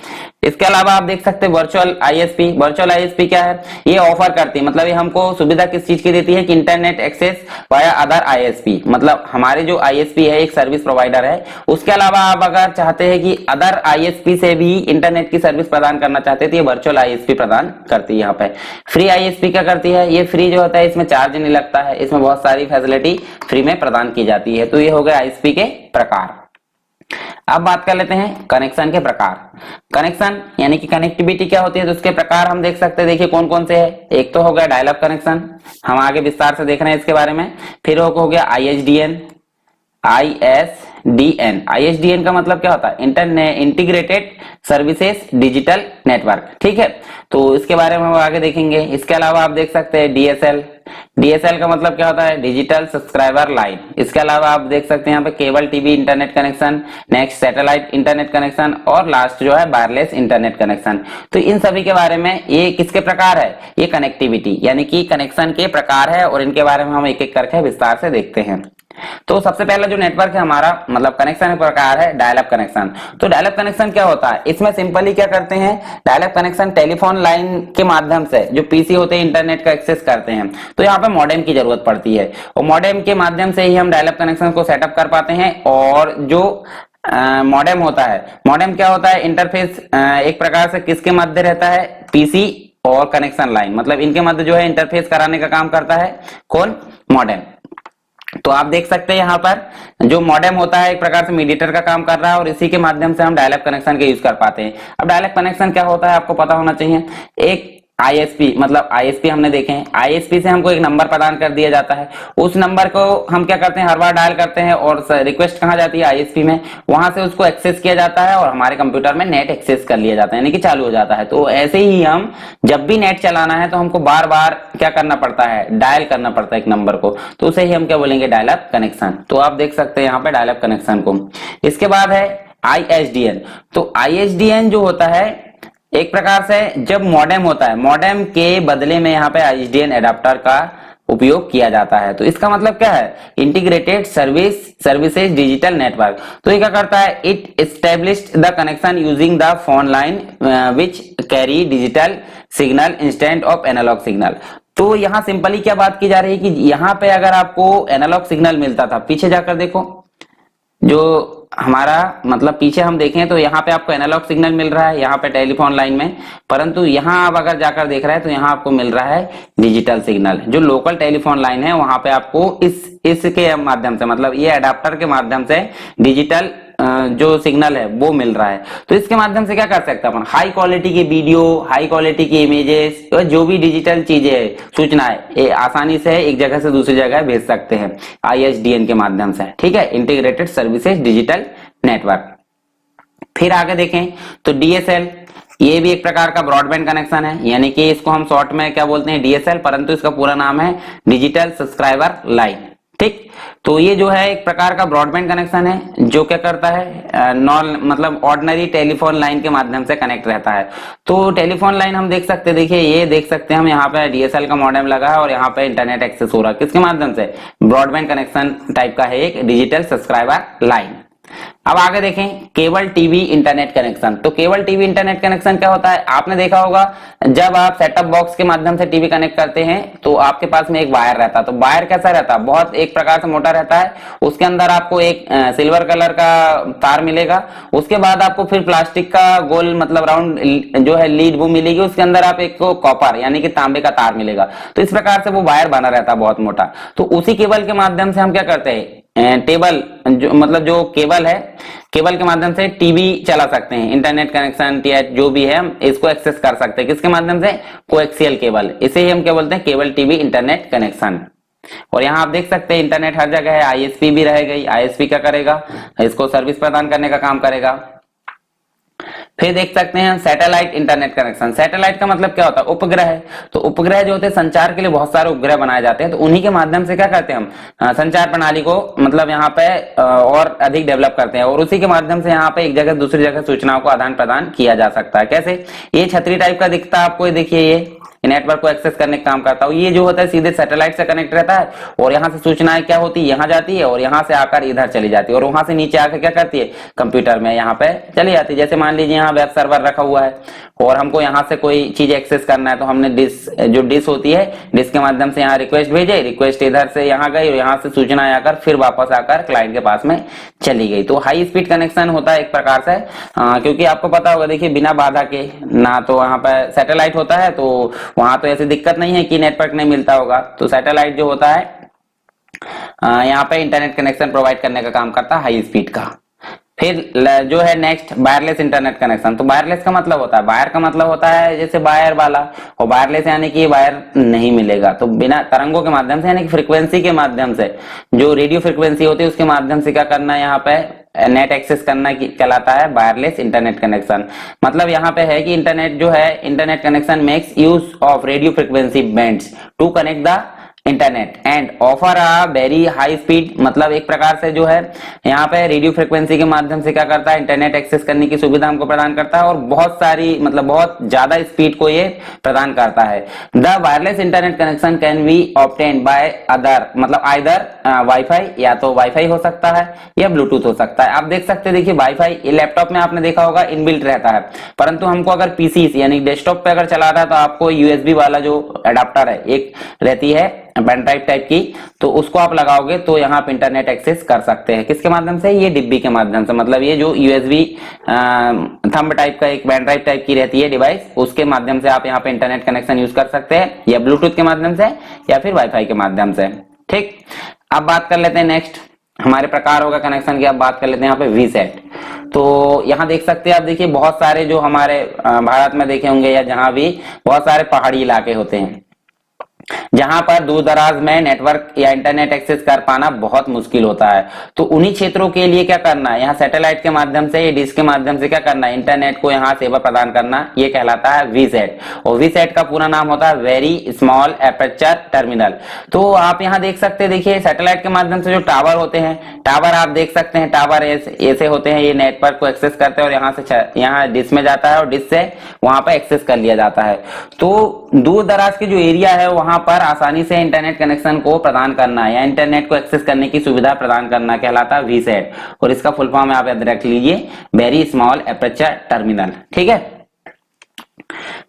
इसके अलावा आप देख सकते हैं वर्चुअल आईएसपी। वर्चुअल आईएसपी क्या है, ये ऑफर करती है, मतलब ये हमको सुविधा किस चीज की देती है कि internet access via other ISP, मतलब हमारे जो आईएसपी है एक सर्विस प्रोवाइडर है, उसके अलावा आप अगर चाहते हैं कि अदर आईएसपी से भी इंटरनेट की सर्विस प्रदान करना चाहते हैं तो ये वर्चुअल आईएसपी प्रदान करती है। यहाँ पे फ्री आईएसपी क्या करती है, ये फ्री जो होता है इसमें चार्ज नहीं लगता है, इसमें बहुत सारी फैसिलिटी फ्री में प्रदान की जाती है। तो ये हो गया आईएसपी के प्रकार। अब बात कर लेते हैं कनेक्शन के प्रकार। कनेक्शन यानी कि कनेक्टिविटी क्या होती है, तो उसके प्रकार हम देख सकते हैं, देखिए कौन कौन से है। एक तो हो गया डायल अप कनेक्शन, हम आगे विस्तार से देख रहे हैं इसके बारे में। फिर हो गया आईएसडीएन। आईएसडीएन का मतलब क्या होता है, internet integrated services digital network. ठीक है, तो इसके बारे में हम आगे देखेंगे। इसके अलावा आप देख सकते हैं डीएसएल। डीएसएल का मतलब क्या होता है, डिजिटल सब्सक्राइबर लाइन। इसके अलावा आप देख सकते हैं यहाँ पे cable TV internet connection, next satellite internet connection, और लास्ट जो है वायरलेस इंटरनेट कनेक्शन। तो इन सभी के बारे में, ये किसके प्रकार है, ये कनेक्टिविटी यानी कि कनेक्शन के प्रकार है, और इनके बारे में हम एक एक करके विस्तार से देखते हैं। तो सबसे पहला जो नेटवर्क है हमारा, मतलब कनेक्शन का प्रकार है डायल अप कनेक्शन। तो डायल अप कनेक्शन क्या होता है, इसमें सिंपली क्या करते हैं, dial up connection telephone line के माध्यम से जो पीसी होते हैं इंटरनेट का एक्सेस करते हैं, तो यहाँ पे मॉडेम की जरूरत पड़ती है, और मॉडेम के माध्यम से ही हम डायल अप कनेक्शन को सेटअप कर पाते हैं। और जो मॉडेम होता है, मॉडेम क्या होता है, इंटरफेस एक प्रकार से किसके मध्य रहता है, पीसी और कनेक्शन लाइन, मतलब इनके मध्य जो है इंटरफेस कराने का काम करता है कौन, मॉडेम। तो आप देख सकते हैं यहाँ पर जो मॉडेम होता है एक प्रकार से मीडिएटर का काम कर रहा है, और इसी के माध्यम से हम डायल अप कनेक्शन के यूज कर पाते हैं। अब डायल अप कनेक्शन क्या होता है आपको पता होना चाहिए। एक आईएसपी, मतलब आईएसपी हमने देखे हैं, आईएसपी से हमको एक नंबर प्रदान कर दिया जाता है, उस नंबर को हम क्या करते हैं, हर बार डायल करते हैं और रिक्वेस्ट कहाँ जाती है, आईएसपी में, वहां से उसको एक्सेस किया जाता है और हमारे कंप्यूटर में नेट एक्सेस कर लिया जाता है, यानी कि चालू हो जाता है। तो ऐसे ही हम जब भी नेट चलाना है तो हमको बार बार क्या करना पड़ता है, डायल करना पड़ता है एक नंबर को, तो उसे ही हम क्या बोलेंगे, डायल अप कनेक्शन। तो आप देख सकते हैं यहाँ पे डायल अप कनेक्शन को। इसके बाद है आईएसडीएन। तो आईएसडीएन जो होता है एक प्रकार से जब मॉडेम होता है, मॉडेम के बदले में यहाँ पे आईएसडीएन एडाप्टर का उपयोग किया जाता है। तो इसका मतलब क्या है, इंटीग्रेटेड सर्विसेज डिजिटल नेटवर्क। तो ये क्या करता है, it established the connection using the phone line which carry digital signal instant of analog signal. तो यहाँ सिंपली क्या बात की जा रही है कि यहाँ पे अगर आपको एनालॉग सिग्नल मिलता था, पीछे जाकर देखो, जो हमारा मतलब पीछे हम देखें तो यहाँ पे आपको एनालॉग सिग्नल मिल रहा है यहाँ पे टेलीफोन लाइन में, परंतु यहाँ आप अगर जाकर देख रहे हैं तो यहाँ आपको मिल रहा है डिजिटल सिग्नल। जो लोकल टेलीफोन लाइन है वहां पे आपको इसके माध्यम से, मतलब ये अडाप्टर के माध्यम से डिजिटल जो सिग्नल है वो मिल रहा है। तो इसके माध्यम से क्या कर सकते हैं अपन, हाई क्वालिटी की वीडियो, हाई क्वालिटी की इमेजेस, जो भी डिजिटल चीजें है, सूचनाएं, ये आसानी से एक जगह से दूसरी जगह भेज सकते हैं आईएसडीएन के माध्यम से। ठीक है, इंटीग्रेटेड सर्विसेज डिजिटल नेटवर्क। फिर आगे देखें तो डीएसएल, ये भी एक प्रकार का ब्रॉडबैंड कनेक्शन है, यानी कि इसको हम शॉर्ट में क्या बोलते हैं, डीएसएल, परंतु इसका पूरा नाम है डिजिटल सब्सक्राइबर लाइन। ठीक, तो ये जो है एक प्रकार का ब्रॉडबैंड कनेक्शन है जो क्या करता है, नॉन मतलब ऑर्डिनरी टेलीफोन लाइन के माध्यम से कनेक्ट रहता है। तो टेलीफोन लाइन हम देख सकते हैं, देखिए ये देख सकते हैं हम, यहाँ पे डीएसएल का मॉडेम लगा है और यहाँ पे इंटरनेट एक्सेस हो रहा है, किसके माध्यम से, ब्रॉडबैंड कनेक्शन टाइप का है एक डिजिटल सब्सक्राइबर लाइन। अब आगे देखें केबल टीवी इंटरनेट कनेक्शन। तो केबल टीवी इंटरनेट कनेक्शन क्या होता है, आपने देखा होगा जब आप सेटअप बॉक्स के माध्यम से टीवी कनेक्ट करते हैं तो आपके पास में एक वायर रहता है। तो वायर कैसा रहता है, बहुत एक प्रकार से मोटा रहता है, उसके अंदर आपको एक सिल्वर कलर का तार मिलेगा, उसके बाद आपको फिर प्लास्टिक का गोल मतलब राउंड जो है लीड वो मिलेगी, उसके अंदर आप एक कॉपर यानी कि तांबे का तार मिलेगा। तो इस प्रकार से वो वायर बना रहता है बहुत मोटा। तो उसी केबल के माध्यम से हम क्या करते हैं, टेबल जो मतलब जो केबल है, केबल के माध्यम से टीवी चला सकते हैं, इंटरनेट कनेक्शन या जो भी है हम इसको एक्सेस कर सकते हैं, किसके माध्यम से, कोएक्सियल केबल, इसे ही हम क्या बोलते हैं, केबल टीवी इंटरनेट कनेक्शन। और यहाँ आप देख सकते हैं इंटरनेट हर जगह है, आईएसपी भी रहेगा, आईएसपी क्या करेगा, इसको सर्विस प्रदान करने का काम करेगा। फिर देख सकते हैं सैटेलाइट इंटरनेट कनेक्शन। सैटेलाइट का मतलब क्या होता है, उपग्रह है। तो उपग्रह जो होते हैं संचार के लिए बहुत सारे उपग्रह बनाए जाते हैं, तो उन्हीं के माध्यम से क्या करते हैं हम, संचार प्रणाली को मतलब यहाँ पे और अधिक डेवलप करते हैं और उसी के माध्यम से यहाँ पे एक जगह दूसरी जगह सूचनाओं को आदान प्रदान किया जा सकता है। कैसे, ये छतरी टाइप का दिखता है आपको, ये देखिए ये नेटवर्क को एक्सेस करने का काम करता है। ये जो होता है सीधे सैटेलाइट से कनेक्ट रहता है और यहाँ से सूचनाएं क्या होती है, यहाँ जाती है और यहाँ से आकर इधर चली जाती है और वहां से नीचे आकर क्या करती है, कंप्यूटर में यहाँ पे चली जाती है। जैसे मान लीजिए यहाँ वेब सर्वर रखा हुआ है और हमको यहाँ से कोई चीज एक्सेस करना है, तो हमने डिश होती है, डिश के माध्यम से यहाँ रिक्वेस्ट भेजे, रिक्वेस्ट इधर से यहाँ गई और यहाँ से सूचना आकर फिर वापस आकर क्लाइंट के पास में चली गई। तो हाई स्पीड कनेक्शन होता है एक प्रकार से, क्योंकि आपको पता होगा देखिए बिना बाधा के, ना तो वहां पर सैटेलाइट होता है तो वहां तो ऐसी दिक्कत नहीं है कि नेटवर्क नहीं मिलता होगा। तो सैटेलाइट जो होता है यहाँ पे इंटरनेट कनेक्शन प्रोवाइड करने का काम करता है हाई स्पीड का। फिर जो है नेक्स्ट वायरलेस इंटरनेट कनेक्शन। तो वायरलेस का मतलब होता है, वायर का मतलब होता है जैसे वायर वाला, और वायरलेस यानी कि वायर नहीं मिलेगा, तो बिना तरंगों के माध्यम से यानी कि फ्रीक्वेंसी के माध्यम से, जो रेडियो फ्रीक्वेंसी होती है उसके माध्यम से क्या करना है, यहाँ पे नेट एक्सेस करना कहलाता है वायरलेस इंटरनेट कनेक्शन। मतलब यहाँ पे है कि इंटरनेट जो है, internet connection makes use of radio frequency bands to connect the internet and offer a very high speed. मतलब एक प्रकार से जो है यहाँ पे रेडियो फ्रीक्वेंसी के माध्यम से क्या करता है, इंटरनेट एक्सेस करने की सुविधा हमको प्रदान करता है और बहुत सारी मतलब बहुत ज्यादा स्पीड को ये प्रदान करता है। The wireless internet connection can be obtained by other, मतलब आइदर वाईफाई, या तो वाईफाई हो सकता है या ब्लूटूथ हो सकता है। आप देख सकते हैं, देखिए वाईफाई लैपटॉप में आपने देखा होगा इनबिल्ट रहता है, परंतु हमको अगर पीसी यानी डेस्कटॉप पे अगर चला रहा है तो आपको यूएसबी वाला जो अडाप्टर है एक रहती है पेन ड्राइव टाइप की, तो उसको आप लगाओगे तो यहाँ आप इंटरनेट एक्सेस कर सकते हैं। किसके माध्यम से, ये डिब्बी के माध्यम से, मतलब ये जो यूएसबी थंब टाइप का एक पेन ड्राइव टाइप की रहती है डिवाइस, उसके माध्यम से आप यहाँ पे इंटरनेट कनेक्शन यूज कर सकते हैं, या ब्लूटूथ के माध्यम से या फिर वाईफाई के माध्यम से। ठीक, अब बात कर लेते हैं नेक्स्ट हमारे प्रकार होगा कनेक्शन की, अब बात कर लेते हैं यहाँ पे वीसेट। तो यहाँ देख सकते हैं आप, देखिए बहुत सारे जो हमारे भारत में देखे होंगे या जहां भी बहुत सारे पहाड़ी इलाके होते हैं जहां पर दूर दराज में नेटवर्क या इंटरनेट एक्सेस कर पाना बहुत मुश्किल होता है। तो उन्हीं क्षेत्रों के लिए क्या करना है, यहाँ सैटेलाइट के माध्यम से, डिश के माध्यम से क्या करना है, इंटरनेट को यहाँ सेवा प्रदान करना, ये कहलाता है वीसैट। और वीसैट का पूरा नाम होता है वेरी स्मॉल एपर्चर टर्मिनल। तो आप यहाँ देख सकते हैं, देखिए सैटेलाइट के माध्यम से जो टावर होते हैं, टावर आप देख सकते हैं, टावर ऐसे होते हैं, ये नेटवर्क को एक्सेस करते हैं और यहाँ से यहाँ डिश में जाता है और डिश से वहां पर एक्सेस कर लिया जाता है। तो दूर दराज के जो एरिया है वहां पर आसानी से इंटरनेट कनेक्शन को प्रदान करना या इंटरनेट को एक्सेस करने की सुविधा प्रदान करना कहलाता है वीसैट। और इसका फुल फॉर्म आप याद रख लीजिए, वेरी स्मॉल एपर्चर टर्मिनल। ठीक है,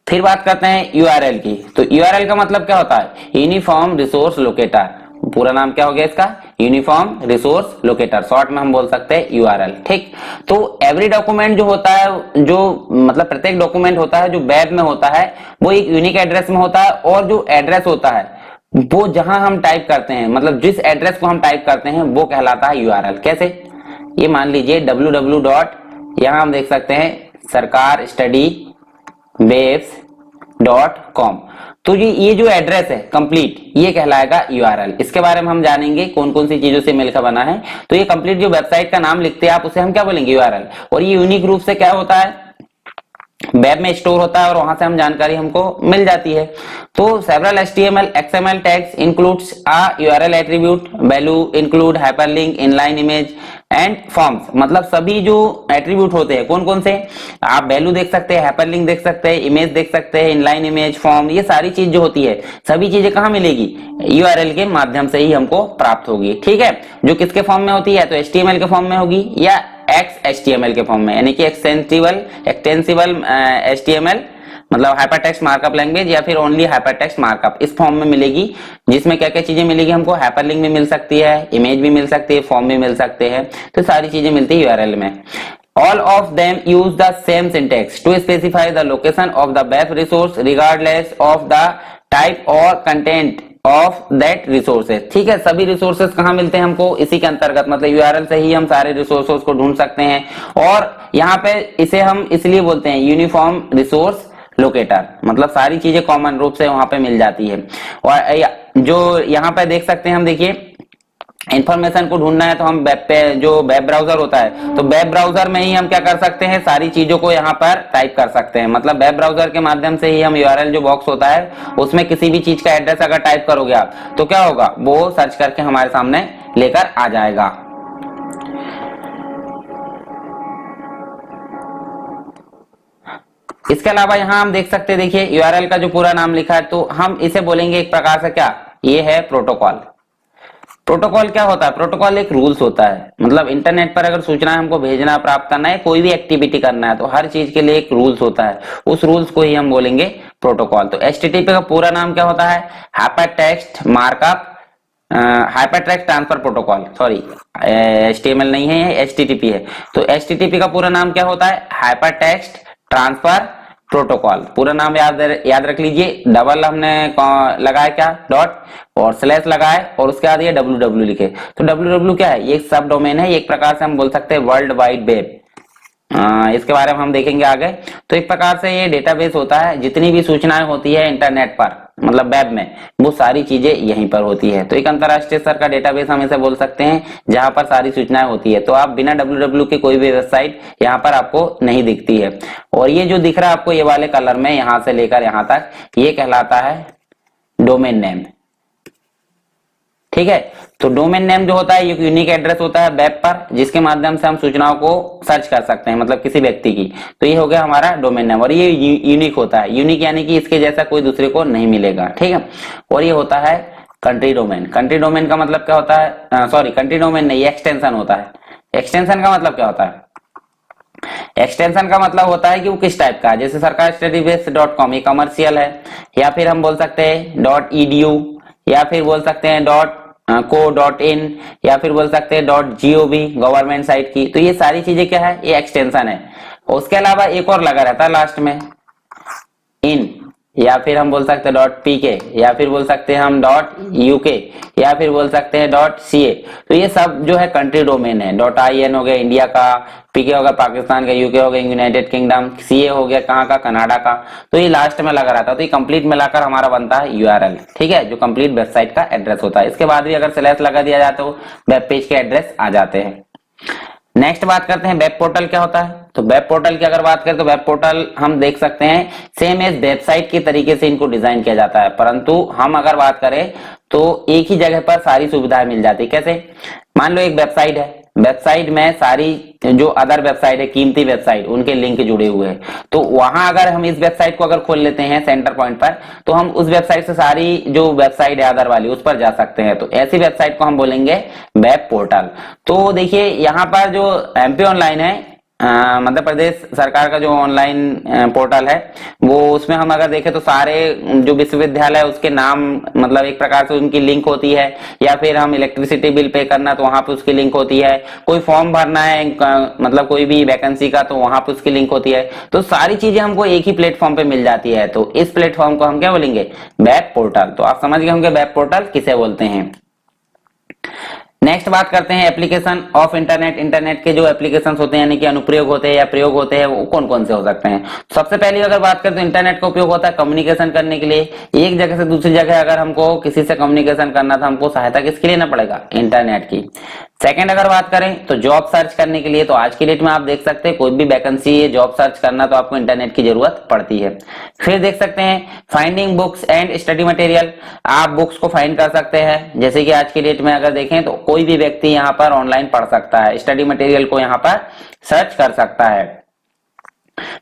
फिर बात करते हैं यूआरएल की। तो यूआरएल का मतलब क्या होता है, यूनिफॉर्म रिसोर्स लोकेटर। पूरा नाम क्या हो गया इसका, यूनिफॉर्म रिसोर्स लोकेटर, शॉर्ट में हम बोल सकते हैं यूआरएल। ठीक, तो एवरी डॉक्यूमेंट जो होता है, जो मतलब प्रत्येक डॉक्यूमेंट होता है जो वेब में होता है, वो एक यूनिक एड्रेस में होता है। और जो एड्रेस होता है वो जहां हम टाइप करते हैं, मतलब जिस एड्रेस को हम टाइप करते हैं वो कहलाता है यूआरएल। कैसे, ये मान लीजिए www. यहां हम देख सकते हैं सरकार स्टडी वेब्स.com। तो ये जो एड्रेस है कंप्लीट, ये कहलाएगा यूआरएल। इसके बारे में हम जानेंगे कौन कौन सी चीजों से मिलकर बना है। तो ये कंप्लीट जो वेबसाइट का नाम लिखते हैं आप, उसे हम क्या बोलेंगे, यूआरएल। और ये यूनिक रूप से क्या होता है, वेब में स्टोर होता है और वहां से हम जानकारी हमको मिल जाती है। तो several HTML XML tags includes a URL attribute, value include hyperlink, inline image and forms. मतलब सभी जो एट्रीब्यूट होते हैं, कौन कौन से, आप वैल्यू देख सकते हैं, हाइपरलिंक देख सकते हैं, इमेज देख सकते हैं, इनलाइन इमेज, फॉर्म, ये सारी चीज जो होती है, सभी चीजें कहाँ मिलेगी, यूआरएल के माध्यम से ही हमको प्राप्त होगी। ठीक है, जो किसके फॉर्म में होती है, तो HTML के फॉर्म में होगी या XHTML के फॉर्म में, यानी कि एक्सटेंसिबल HTML मतलब हाइपरटेक्स्ट मार्कअप लैंग्वेज, या फिर ओनली हाइपरटेक्स्ट मार्कअप, इस फॉर्म में मिलेगी। जिसमें क्या क्या चीजें मिलेगी हमको, हाइपरलिंक भी मिल सकती है, इमेज भी मिल सकती है, फॉर्म भी मिल सकते हैं। तो सारी चीजें मिलती है यूआरएल में। All of them use the same syntax to specify the location of the web resource regardless of the type or content of that resources। ठीक है, सभी रिसोर्सेज कहाँ मिलते हैं हमको, इसी के अंतर्गत, मतलब यूआरएल से ही हम सारे रिसोर्सेज को ढूंढ सकते हैं। और यहाँ पे इसे हम इसलिए बोलते हैं यूनिफॉर्म रिसोर्स लोकेटर, मतलब सारी चीजें कॉमन रूप से वहां पे मिल जाती है। और जो यहाँ पे देख सकते हैं हम, देखिए इंफॉर्मेशन को ढूंढना है तो हम वेब पे, जो वेब ब्राउजर होता है, तो वेब ब्राउजर में ही हम क्या कर सकते हैं, सारी चीजों को यहाँ पर टाइप कर सकते हैं। मतलब वेब ब्राउजर के माध्यम से ही हम यूआरएल जो बॉक्स होता है उसमें किसी भी चीज का एड्रेस अगर टाइप करोगे आप, तो क्या होगा, वो सर्च करके हमारे सामने लेकर आ जाएगा। इसके अलावा यहाँ हम देख सकते हैं, देखिए यूआरएल का जो पूरा नाम लिखा है, तो हम इसे बोलेंगे एक प्रकार से क्या, ये है प्रोटोकॉल। प्रोटोकॉल क्या होता है, प्रोटोकॉल एक रूल्स होता है। मतलब इंटरनेट पर अगर सूचना हमको भेजना, प्राप्त करना है, कोई भी एक्टिविटी करना है, तो हर चीज के लिए एक रूल्स होता है, उस रूल्स को ही हम बोलेंगे प्रोटोकॉल। तो HTTP का पूरा नाम क्या होता है, hypertext markup hypertext transfer protocol, sorry HTML नहीं है, ये HTTP है। तो HTTP का पूरा नाम क्या होता है, हाइपरटेक्स्ट ट्रांसफर प्रोटोकॉल। पूरा नाम याद रख लीजिए, डबल हमने लगाया क्या, डॉट और स्लैश लगाए और उसके बाद ये www लिखे। तो www क्या है, ये एक सब डोमेन है, एक प्रकार से हम बोल सकते हैं वर्ल्ड वाइड वेब। इसके बारे में हम देखेंगे आगे। तो एक प्रकार से ये डेटाबेस होता है, जितनी भी सूचनाएं होती है इंटरनेट पर, मतलब वेब में, वो सारी चीजें यहीं पर होती है। तो एक अंतरराष्ट्रीय स्तर का डेटाबेस हम इसे बोल सकते हैं, जहां पर सारी सूचनाएं होती है। तो आप बिना www के कोई भी वेबसाइट यहाँ पर आपको नहीं दिखती है। और ये जो दिख रहा है आपको ये वाले कलर में, यहाँ से लेकर यहाँ तक, ये कहलाता है डोमेन नेम। ठीक है, तो डोमेन नेम जो होता है, ये यूनिक एड्रेस होता है वेब पर, जिसके माध्यम से हम सूचनाओं को सर्च कर सकते हैं, मतलब किसी व्यक्ति की। तो ये हो गया हमारा डोमेन नेम, और ये यूनिक होता है। यूनिक यानी कि इसके जैसा कोई दूसरे को नहीं मिलेगा। ठीक है, और ये होता है कंट्री डोमेन। कंट्री डोमेन का मतलब क्या होता है, सॉरी कंट्री डोमेन नहीं, एक्सटेंशन होता है। एक्सटेंशन का मतलब क्या होता है, एक्सटेंशन का मतलब होता है कि वो किस टाइप का है। जैसे सरकार स्टडीबेस.com ये कमर्शियल है, या फिर हम बोल सकते हैं .edu, या फिर बोल सकते हैं .co.in, या फिर बोल सकते हैं .gov गवर्नमेंट साइट की। तो ये सारी चीजें क्या है, ये एक्सटेंशन है। उसके अलावा एक और लगा रहता है लास्ट में, इन, या फिर हम बोल सकते हैं .pk, या फिर बोल सकते हैं हम .uk, या फिर बोल सकते हैं .ca। तो ये सब जो है कंट्री डोमेन है। .in हो गया इंडिया का, पीके होगा पाकिस्तान का, यूके हो गया यूनाइटेड किंगडम, सीए हो गया कहाँ का, कनाडा का। तो ये लास्ट में लगा रहता है। तो ये कंप्लीट मिलाकर हमारा बनता है यूआरएल, ठीक है, जो कंप्लीट वेबसाइट का एड्रेस होता है। इसके बाद भी अगर स्लैश लगा दिया जाए तो वेब पेज के एड्रेस आ जाते हैं। नेक्स्ट बात करते हैं वेब पोर्टल क्या होता है। तो वेब पोर्टल की अगर बात करें तो वेब पोर्टल हम देख सकते हैं सेम एज वेबसाइट के तरीके से इनको डिजाइन किया जाता है, परंतु हम अगर बात करें तो एक ही जगह पर सारी सुविधाएं मिल जाती है। कैसे? मान लो एक वेबसाइट है, वेबसाइट में सारी जो अदर वेबसाइट है, कीमती वेबसाइट, उनके लिंक जुड़े हुए हैं। तो वहां अगर हम इस वेबसाइट को अगर खोल लेते हैं सेंटर पॉइंट पर, तो हम उस वेबसाइट से सारी जो वेबसाइट है अदर वाली उस पर जा सकते हैं। तो ऐसी वेबसाइट को हम बोलेंगे वेब पोर्टल। तो देखिए यहाँ पर जो एमपी ऑनलाइन है, मध्य प्रदेश सरकार का जो ऑनलाइन पोर्टल है, वो उसमें हम अगर देखें तो सारे जो विश्वविद्यालय उसके नाम, मतलब एक प्रकार से उनकी लिंक होती है। या फिर हम इलेक्ट्रिसिटी बिल पे करना तो वहां पे उसकी लिंक होती है। कोई फॉर्म भरना है मतलब कोई भी वैकेंसी का, तो वहां पे उसकी लिंक होती है। तो सारी चीजें हमको एक ही प्लेटफॉर्म पे मिल जाती है। तो इस प्लेटफॉर्म को हम क्या बोलेंगे? Web portal. तो आप समझ गए होंगे वेब पोर्टल किसे बोलते हैं। नेक्स्ट बात करते हैं एप्लीकेशन ऑफ इंटरनेट। इंटरनेट के जो एप्लीकेशंस होते हैं यानी कि अनुप्रयोग होते हैं या प्रयोग होते हैं, वो कौन कौन से हो सकते हैं। सबसे पहले अगर बात करें तो इंटरनेट का उपयोग होता है कम्युनिकेशन करने के लिए। एक जगह से दूसरी जगह अगर हमको किसी से कम्युनिकेशन करना था, हमको सहायता किसके लेना पड़ेगा? इंटरनेट की। सेकंड अगर बात करें तो जॉब सर्च करने के लिए, तो आज की डेट में आप देख सकते हैं कोई भी वैकेंसी जॉब सर्च करना तो आपको इंटरनेट की जरूरत पड़ती है। फिर देख सकते हैं finding books and study material. आप बुक्स को फाइंड कर सकते हैं, जैसे कि आज की डेट में अगर देखें तो कोई भी व्यक्ति यहाँ पर ऑनलाइन पढ़ सकता है, स्टडी मटेरियल को यहाँ पर सर्च कर सकता है।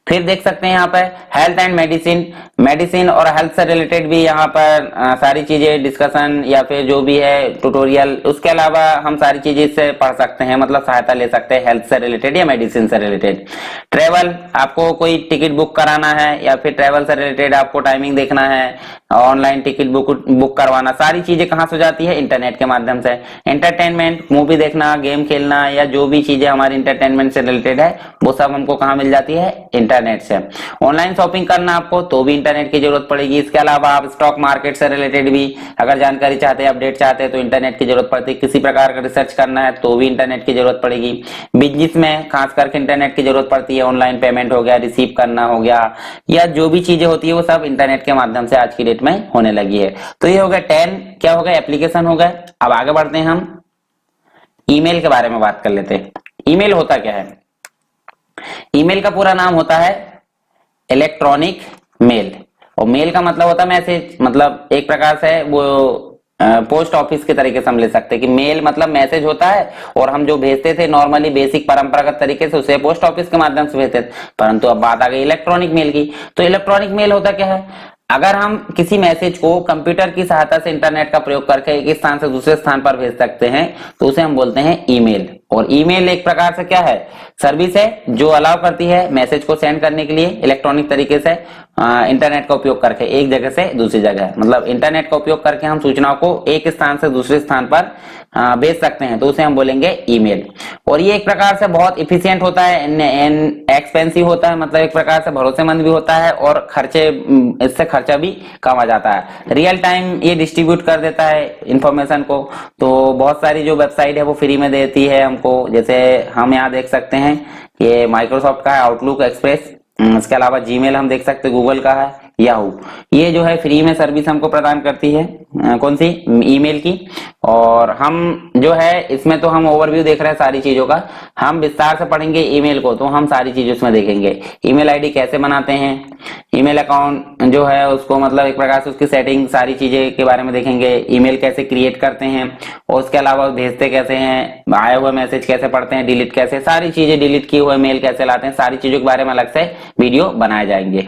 फिर देख सकते हैं यहाँ पर हेल्थ एंड मेडिसिन, मेडिसिन और हेल्थ से रिलेटेड भी यहाँ पर सारी चीजें डिस्कशन या फिर जो भी है ट्यूटोरियल, उसके अलावा हम सारी चीजें इससे पढ़ सकते हैं, मतलब सहायता ले सकते हैं हेल्थ से रिलेटेड या मेडिसिन से रिलेटेड। ट्रेवल, आपको कोई टिकट बुक कराना है या फिर ट्रेवल से रिलेटेड आपको टाइमिंग देखना है, ऑनलाइन टिकट बुक करवाना, सारी चीजें कहाँ से हो जाती है? इंटरनेट के माध्यम से। एंटरटेनमेंट, मूवी देखना, गेम खेलना या जो भी चीजें हमारी इंटरटेनमेंट से रिलेटेड है, वो सब हमको कहाँ मिल जाती है? इंटरनेट से। ऑनलाइन शॉपिंग करना आपको तो भी इंटरनेट की जरूरत पड़ेगी। इसके अलावा आप स्टॉक मार्केट से रिलेटेड भी अगर जानकारी चाहते हैं, अपडेट चाहते हैं, तो इंटरनेट की जरूरत पड़ती है। किसी प्रकार का रिसर्च करना है तो भी इंटरनेट की जरूरत पड़ेगी। बिजनेस में खास करके इंटरनेट की जरूरत पड़ती है। ऑनलाइन पेमेंट हो गया, रिसीव करना हो गया, या जो भी चीजें होती है वो सब इंटरनेट के माध्यम से आज की डेट में होने लगी है। तो ये हो गया 10 क्या हो गया? एप्लीकेशन हो गए। अब आगे बढ़ते हैं, हम ईमेल के बारे में बात कर लेते हैं। ईमेल होता क्या है? ईमेल का पूरा नाम होता है इलेक्ट्रॉनिक मेल, और मेल का मतलब होता है मैसेज। मतलब एक प्रकार से वो पोस्ट ऑफिस के तरीके से हम ले सकते हैं कि मेल मतलब मैसेज होता है, और हम जो भेजते थे नॉर्मली बेसिक परंपरागत तरीके से उसे पोस्ट ऑफिस के माध्यम से भेजते थे। परंतु अब बात आ गई इलेक्ट्रॉनिक मेल की। तो इलेक्ट्रॉनिक मेल होता क्या है? अगर हम किसी मैसेज को कंप्यूटर की सहायता से इंटरनेट का प्रयोग करके एक स्थान से दूसरे स्थान पर भेज सकते हैं, तो उसे हम बोलते हैं ईमेल। और ईमेल एक प्रकार से क्या है? सर्विस है जो अलाउ करती है मैसेज को सेंड करने के लिए इलेक्ट्रॉनिक तरीके से इंटरनेट का उपयोग करके एक जगह से दूसरी जगह, मतलब इंटरनेट का उपयोग करके हम सूचनाओं को एक स्थान से दूसरे स्थान पर भेज सकते हैं, तो उसे हम बोलेंगे ईमेल। और ये एक प्रकार से बहुत इफिशियंट होता है, एक्सपेंसिव होता है, मतलब एक प्रकार से भरोसेमंद भी होता है, और इससे खर्चा भी कम आ जाता है। रियल टाइम ये डिस्ट्रीब्यूट कर देता है इंफॉर्मेशन को। तो बहुत सारी जो वेबसाइट है वो फ्री में देती है हमको, जैसे हम यहाँ देख सकते हैं ये माइक्रोसॉफ्ट का है आउटलुक एक्सप्रेस, इसके अलावा जीमेल हम देख सकते हैं, गूगल का है, याहू, ये जो है फ्री में सर्विस हमको प्रदान करती है। कौन सी? ईमेल की। और हम जो है इसमें तो हम ओवरव्यू देख रहे हैं सारी चीजों का, हम विस्तार से पढ़ेंगे ईमेल को तो हम सारी चीजें उसमें देखेंगे। ईमेल आईडी कैसे बनाते हैं, ईमेल अकाउंट जो है उसको मतलब एक प्रकार से उसकी सेटिंग सारी चीजें के बारे में देखेंगे। ईमेल कैसे क्रिएट करते हैं, और उसके अलावा भेजते कैसे हैं, आए हुए मैसेज कैसे पढ़ते हैं, डिलीट कैसे, सारी चीजें, डिलीट किए हुए मेल कैसे लाते हैं, सारी चीजों के बारे में अलग से वीडियो बनाए जाएंगे।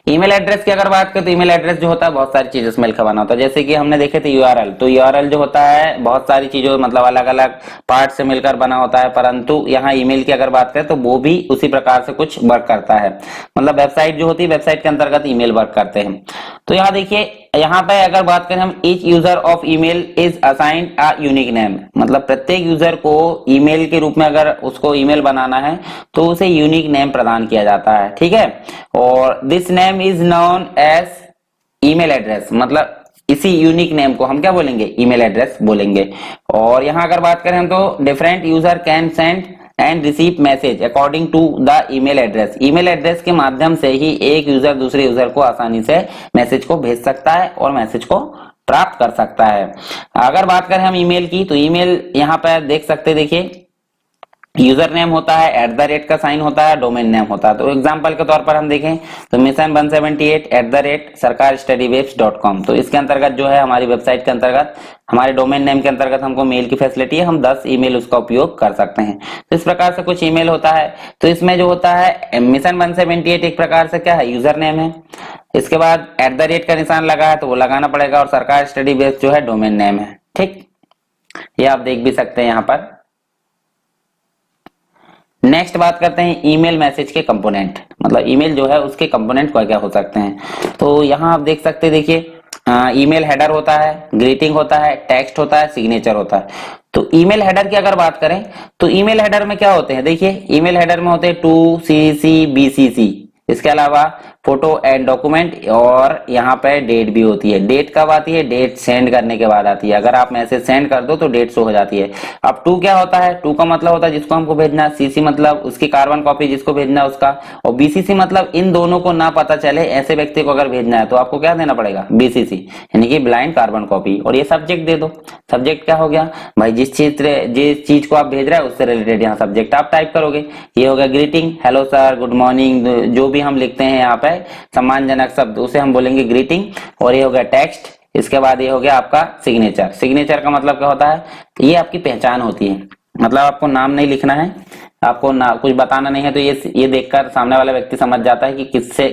ईमेल एड्रेस की अगर बात करें तो ईमेल एड्रेस जो होता है बहुत सारी चीजें उसमें लिखा बना होता है, जैसे कि हमने देखे थे यूआरएल। तो यूआरएल जो होता है बहुत सारी चीजों मतलब अलग अलग पार्ट से मिलकर बना होता है, परंतु यहाँ ईमेल की अगर बात करें तो वो भी उसी प्रकार से कुछ वर्क करता है। मतलब वेबसाइट जो होती है, वेबसाइट के अंतर्गत ईमेल वर्क करते हैं। तो यहाँ देखिए यहाँ पे अगर बात करें हम, each user of email is assigned a unique name, मतलब प्रत्येक यूजर को ईमेल के रूप में अगर उसको ईमेल बनाना है तो उसे यूनिक नेम प्रदान किया जाता है, ठीक है। और this name is known as email address, मतलब इसी यूनिक नेम को हम क्या बोलेंगे, ईमेल एड्रेस बोलेंगे। और यहाँ अगर बात करें तो different user can send and receive message according to the email address, email address के माध्यम से ही एक यूजर दूसरे यूजर को आसानी से मैसेज को भेज सकता है और मैसेज को प्राप्त कर सकता है। अगर बात करें हम ईमेल की, तो ईमेल यहाँ पर देख सकते हैं, देखिए यूजर नेम होता है, @ का साइन होता है, डोमेन नेम होता है। तो एग्जांपल के तौर पर हम देखें तो mission178 sarkarstudywaves.com, तो इसके अंतर्गत जो है हमारी वेबसाइट के अंतर्गत हमारे डोमेन नेम के अंतर्गत हमको मेल की फैसिलिटी है, हम 10 ईमेल उसका उपयोग कर सकते हैं। तो इस प्रकार से कुछ ईमेल होता है। तो इसमें जो होता है mission178 एक प्रकार से क्या है, यूजर नेम है, इसके बाद @ का निशान लगा है तो वो लगाना पड़ेगा, और सरकार स्टडी बेस जो है डोमेन नेम है, ठीक। ये आप देख भी सकते हैं यहाँ पर। नेक्स्ट बात करते हैं ईमेल मैसेज के कंपोनेंट, मतलब ईमेल जो है उसके कंपोनेंट क्या क्या हो सकते हैं। तो यहाँ आप देख सकते हैं, देखिए ईमेल हेडर होता है, ग्रीटिंग होता है, टेक्स्ट होता है, सिग्नेचर होता है। तो ईमेल हेडर की अगर बात करें तो ईमेल हेडर में क्या होते हैं, देखिए ईमेल हेडर में होते हैं टू CC BCC, इसके अलावा फोटो एंड डॉक्यूमेंट, और यहाँ पे डेट भी होती है। डेट कब आती है, डेट सेंड करने के बाद आती है, अगर आप मैसेज सेंड कर दो तो डेट शो हो जाती है। अब टू क्या होता है, टू का मतलब होता है जिसको हमको भेजना, CC मतलब उसकी कार्बन कॉपी जिसको भेजना है उसका, और BCC मतलब इन दोनों को ना पता चले ऐसे व्यक्ति को अगर भेजना है तो आपको क्या देना पड़ेगा, BCC यानी कि ब्लाइंड कार्बन कॉपी। और ये सब्जेक्ट दे दो, सब्जेक्ट क्या हो गया भाई, जिस चीज को आप भेज रहे हैं उससे रिलेटेड यहाँ सब्जेक्ट आप टाइप करोगे। ये हो गया greeting, hello sir, good morning, जो भी हम लिखते हैं यहाँ पे सम्मानजनक शब्द उसे हम बोलेंगे ग्रीटिंग। और ये हो गया टेक्स्ट, इसके बाद ये हो गया आपका सिग्नेचर। सिग्नेचर का मतलब क्या होता है, ये आपकी पहचान होती है, मतलब आपको नाम नहीं लिखना है, आपको ना कुछ बताना नहीं है, तो ये देखकर सामने वाला व्यक्ति समझ जाता है कि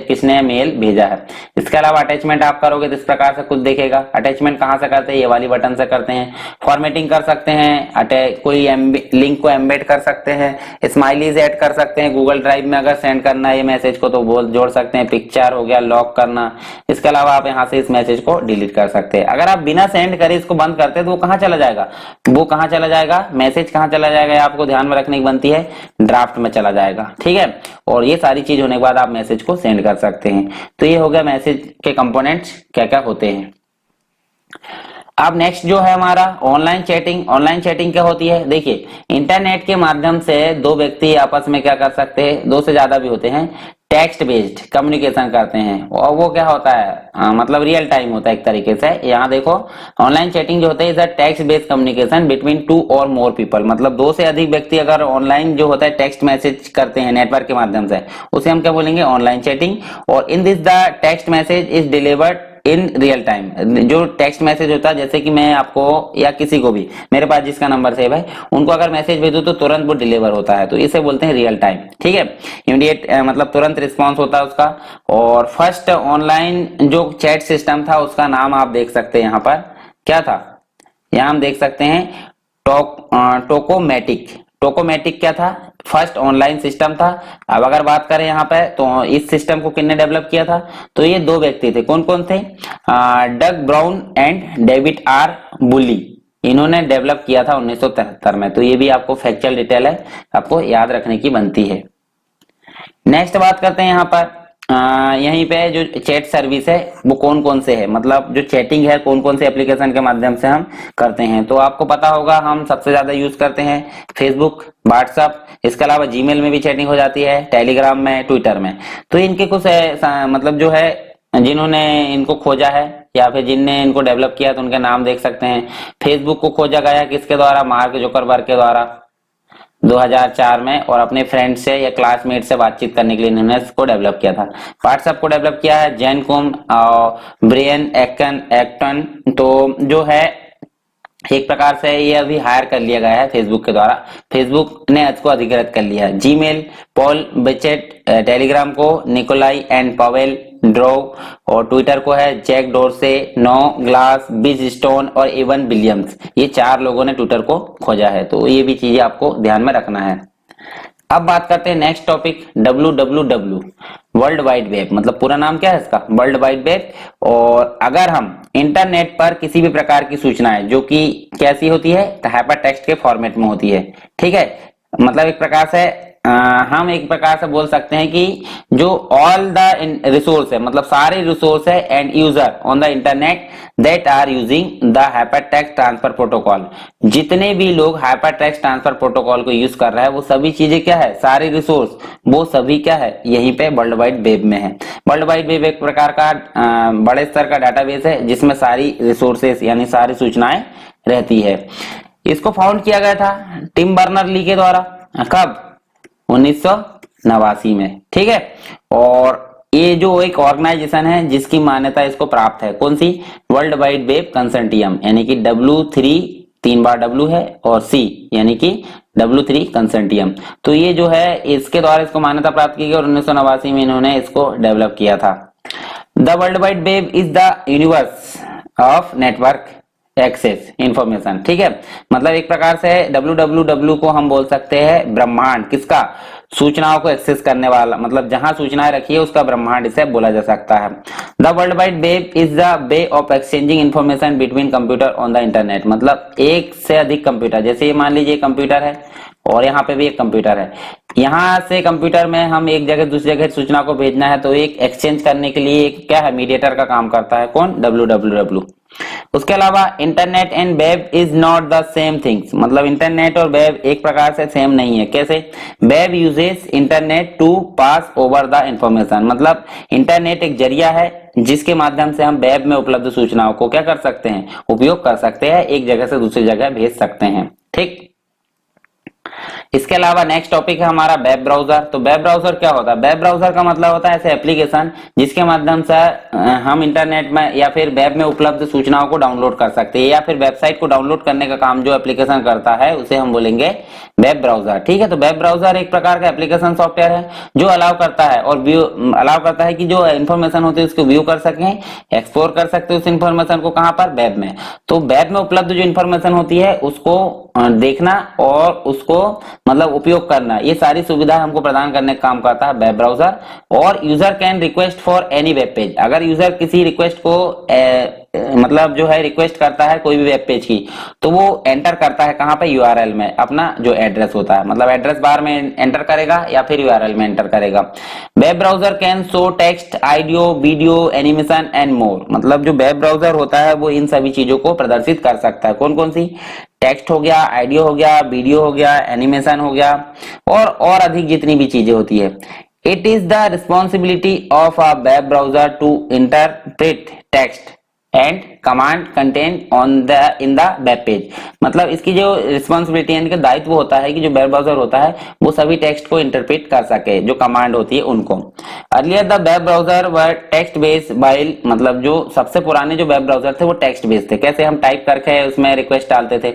किसने मेल भेजा है। इसके अलावा अटैचमेंट आप करोगे तो इस प्रकार से कुछ दिखेगा। अटैचमेंट कहाँ से करते हैं, ये वाली बटन से करते हैं। फॉर्मेटिंग कर सकते हैं, कोई लिंक को एम्बेड कर सकते हैं, स्माइलीज ऐड कर सकते हैं, गूगल ड्राइव में अगर सेंड करना है ये मैसेज को तो वो जोड़ सकते हैं, पिक्चर हो गया, लॉक करना। इसके अलावा आप यहाँ से इस मैसेज को डिलीट कर सकते हैं। अगर आप बिना सेंड करे इसको बंद करते हैं तो वो कहाँ चला जाएगा, मैसेज कहाँ चला जाएगा, आपको ध्यान में रखने की बनती है, ड्राफ्ट में चला जाएगा, ठीक है। और ये सारी चीज होने के बाद आप मैसेज को सेंड कर सकते हैं। तो ये हो गया मैसेज के कंपोनेंट्स क्या क्या होते हैं। अब नेक्स्ट जो है हमारा ऑनलाइन चैटिंग। ऑनलाइन चैटिंग क्या होती है, देखिए इंटरनेट के माध्यम से दो व्यक्ति आपस में क्या कर सकते हैं, दो से ज्यादा भी होते हैं, टेक्स्ट बेस्ड कम्युनिकेशन करते हैं। और वो क्या होता है, मतलब रियल टाइम होता है एक तरीके से। यहाँ देखो ऑनलाइन चैटिंग जो होता है is a text based communication between 2 और मोर पीपल, मतलब 2 से अधिक व्यक्ति अगर ऑनलाइन जो होता है टेक्स्ट मैसेज करते हैं नेटवर्क के माध्यम से, उसे हम क्या बोलेंगे, ऑनलाइन चैटिंग। और in this the text message is delivered in real time. जो टेक्स्ट मैसेज होता है, जैसे कि मैं आपको या किसी को भी, मेरे पास जिसका नंबर सेव है उनको अगर मैसेज भेजूं तो तुरंत वो डिलीवर होता है, तो इसे बोलते हैं रियल टाइम, ठीक है। इमीडिएट मतलब तुरंत रिस्पांस होता है उसका। और फर्स्ट ऑनलाइन जो चैट सिस्टम था उसका नाम आप देख सकते हैं यहाँ पर क्या था, यहाँ हम देख सकते हैं टोकोमेटिक। टोकोमेटिक क्या था, फर्स्ट ऑनलाइन सिस्टम था। अब अगर बात करें यहाँ पे तो इस सिस्टम को किसने डेवलप किया था, तो ये दो व्यक्ति थे। कौन कौन थे, डग ब्राउन एंड डेविड आर बुली, इन्होंने डेवलप किया था 1973 में। तो ये भी आपको फैक्चुअल डिटेल है, आपको याद रखने की बनती है। नेक्स्ट बात करते हैं यहाँ पर यहीं पे जो चैट सर्विस है वो कौन कौन से है, मतलब जो चैटिंग है कौन कौन से एप्लीकेशन के माध्यम से हम करते हैं। तो आपको पता होगा हम सबसे ज्यादा यूज करते हैं फेसबुक, व्हाट्सएप, इसके अलावा जीमेल में भी चैटिंग हो जाती है, टेलीग्राम में, ट्विटर में। तो इनके कुछ मतलब जो है जिन्होंने इनको खोजा है या फिर जिनने इनको डेवलप किया तो उनके नाम देख सकते हैं। फेसबुक को खोजा गया किसके द्वारा, मार्क जुकरबर्ग के द्वारा 2004 में, और अपने फ्रेंड से या क्लासमेट से बातचीत करने के लिए इन्होंने इसको डेवलप किया था। व्हाट्सएप को डेवलप किया है जैन कुम और ब्रियन एक्टन। तो जो है एक प्रकार से ये अभी हायर कर लिया गया है फेसबुक के द्वारा, फेसबुक ने इसको अधिकृत कर लिया है। जीमेल पॉल बेचेट, टेलीग्राम को निकोलाई एंड पावेल ड्रो, और ट्विटर को है जैक डोरसे, नो ग्लास, बिज स्टोन और इवन विलियम्स। ये 4 लोगों ने ट्विटर को खोजा है। तो ये भी चीजें आपको ध्यान में रखना है। अब बात करते हैं next topic www, world wide web. मतलब पूरा नाम क्या है इसका, वर्ल्ड वाइड वेब। और अगर हम इंटरनेट पर किसी भी प्रकार की सूचनाएं जो कि कैसी होती है, हाइपर टेक्स्ट के फॉर्मेट में होती है, ठीक है। मतलब एक प्रकार से हम एक प्रकार से बोल सकते हैं कि जो ऑल द रिसोर्स है, मतलब सारे रिसोर्स है and user on the internet that are using the hyper text transfer protocol, जितने भी लोग हाइपर टेक्स्ट ट्रांसफर प्रोटोकॉल को यूज कर रहे हैं वो सभी चीजें क्या है, सारे रिसोर्स वो सभी क्या है, यहीं पे वर्ल्ड वाइड वेब में है। वर्ल्ड वाइड वेब एक प्रकार का बड़े स्तर का डाटाबेस है जिसमें सारी रिसोर्सेस यानी सारी सूचनाएं रहती है। इसको फाउंड किया गया था टिम बर्नर ली के द्वारा, कब, 1989 में, ठीक है। और ये जो एक ऑर्गेनाइजेशन है जिसकी मान्यता इसको प्राप्त है, कौन सी, वर्ल्ड वाइड वेब कंसोर्टियम, यानी कि W3, 3 बार W है, और C यानी कि W3 कंसोर्टियम। तो ये जो है इसके द्वारा इसको मान्यता प्राप्त की गई और 1989 में इन्होंने इसको डेवलप किया था। The world wide web is the universe of network access information, ठीक है। मतलब एक प्रकार से www को हम बोल सकते हैं ब्रह्मांड, किसका, सूचनाओं को एक्सेस करने वाला, मतलब जहां सूचनाएं रखी है उसका ब्रह्मांड इसे बोला जा सकता है। The world wide web is the way of exchanging information between computer on the internet. मतलब एक से अधिक कंप्यूटर, जैसे ये मान लीजिए कंप्यूटर है और यहाँ पे भी एक कंप्यूटर है, यहाँ से कंप्यूटर में हम एक जगह दूसरी जगह सूचना को भेजना है तो एक एक्सचेंज करने के लिए एक क्या है, मीडिएटर का काम करता है, कौन, www। उसके अलावा internet and web is not the same things. मतलब इंटरनेट और वेब एक प्रकार से सेम नहीं है। कैसे, web uses internet to pass over the information. मतलब इंटरनेट एक जरिया है जिसके माध्यम से हम वेब में उपलब्ध सूचनाओं को क्या कर सकते हैं, उपयोग कर सकते हैं, एक जगह से दूसरी जगह भेज सकते हैं, ठीक। इसके अलावा नेक्स्ट टॉपिक है हमारा वेब ब्राउजर। तो वेब ब्राउजर क्या होता है, वेब ब्राउजर का मतलब होता है ऐसे एप्लीकेशन जिसके माध्यम से हम इंटरनेट में या फिर वेब में उपलब्ध सूचनाओं को डाउनलोड कर सकते हैं, या फिर वेबसाइट को डाउनलोड करने का काम जो एप्लीकेशन करता है उसे हम बोलेंगे वेब ब्राउजर, ठीक है। तो वेब ब्राउजर एक प्रकार का एप्लीकेशन सॉफ्टवेयर है जो अलाउ करता है और अलाउ करता है कि जो इन्फॉर्मेशन होती है उसको व्यू कर सकें, एक्सप्लोर कर सकते हैं उस इन्फॉर्मेशन को, कहां पर, वेब में। तो वेब में उपलब्ध जो इन्फॉर्मेशन होती है उसको देखना और उसको मतलब उपयोग करना, ये सारी सुविधा हमको प्रदान करने का काम करता है वेब ब्राउजर। और user can request for any web page. अगर यूजर किसी रिक्वेस्ट को मतलब जो है रिक्वेस्ट करता है कोई भी वेब पेज की, तो वो एंटर करता है कहां पे, यूआरएल में, अपना जो एड्रेस होता है, मतलब एड्रेस बार में एंटर करेगा या फिर यूआरएल में एंटर करेगा। Web browser can show text, audio, video, animation and more. मतलब जो वेब ब्राउजर होता है वो इन सभी चीजों को प्रदर्शित कर सकता है। कौन कौन सी, टेक्स्ट हो गया, ऑडियो हो गया, वीडियो हो गया, एनिमेशन हो गया, और अधिक जितनी भी चीजें होती है। It is the responsibility of a web browser to interpret text and command content on the in the web page. मतलब इसकी जो रिस्पॉन्सिबिलिटी यानी कि दायित्व होता है कि जो वेब ब्राउजर होता है वो सभी टेक्स्ट को इंटरप्रेट कर सके, जो कमांड होती है उनको। Earlier the web browser were text based, while मतलब जो सबसे पुराने जो वेब ब्राउजर थे वो टेक्स्ट बेस्ड थे। कैसे, हम टाइप करके उसमें रिक्वेस्ट डालते थे।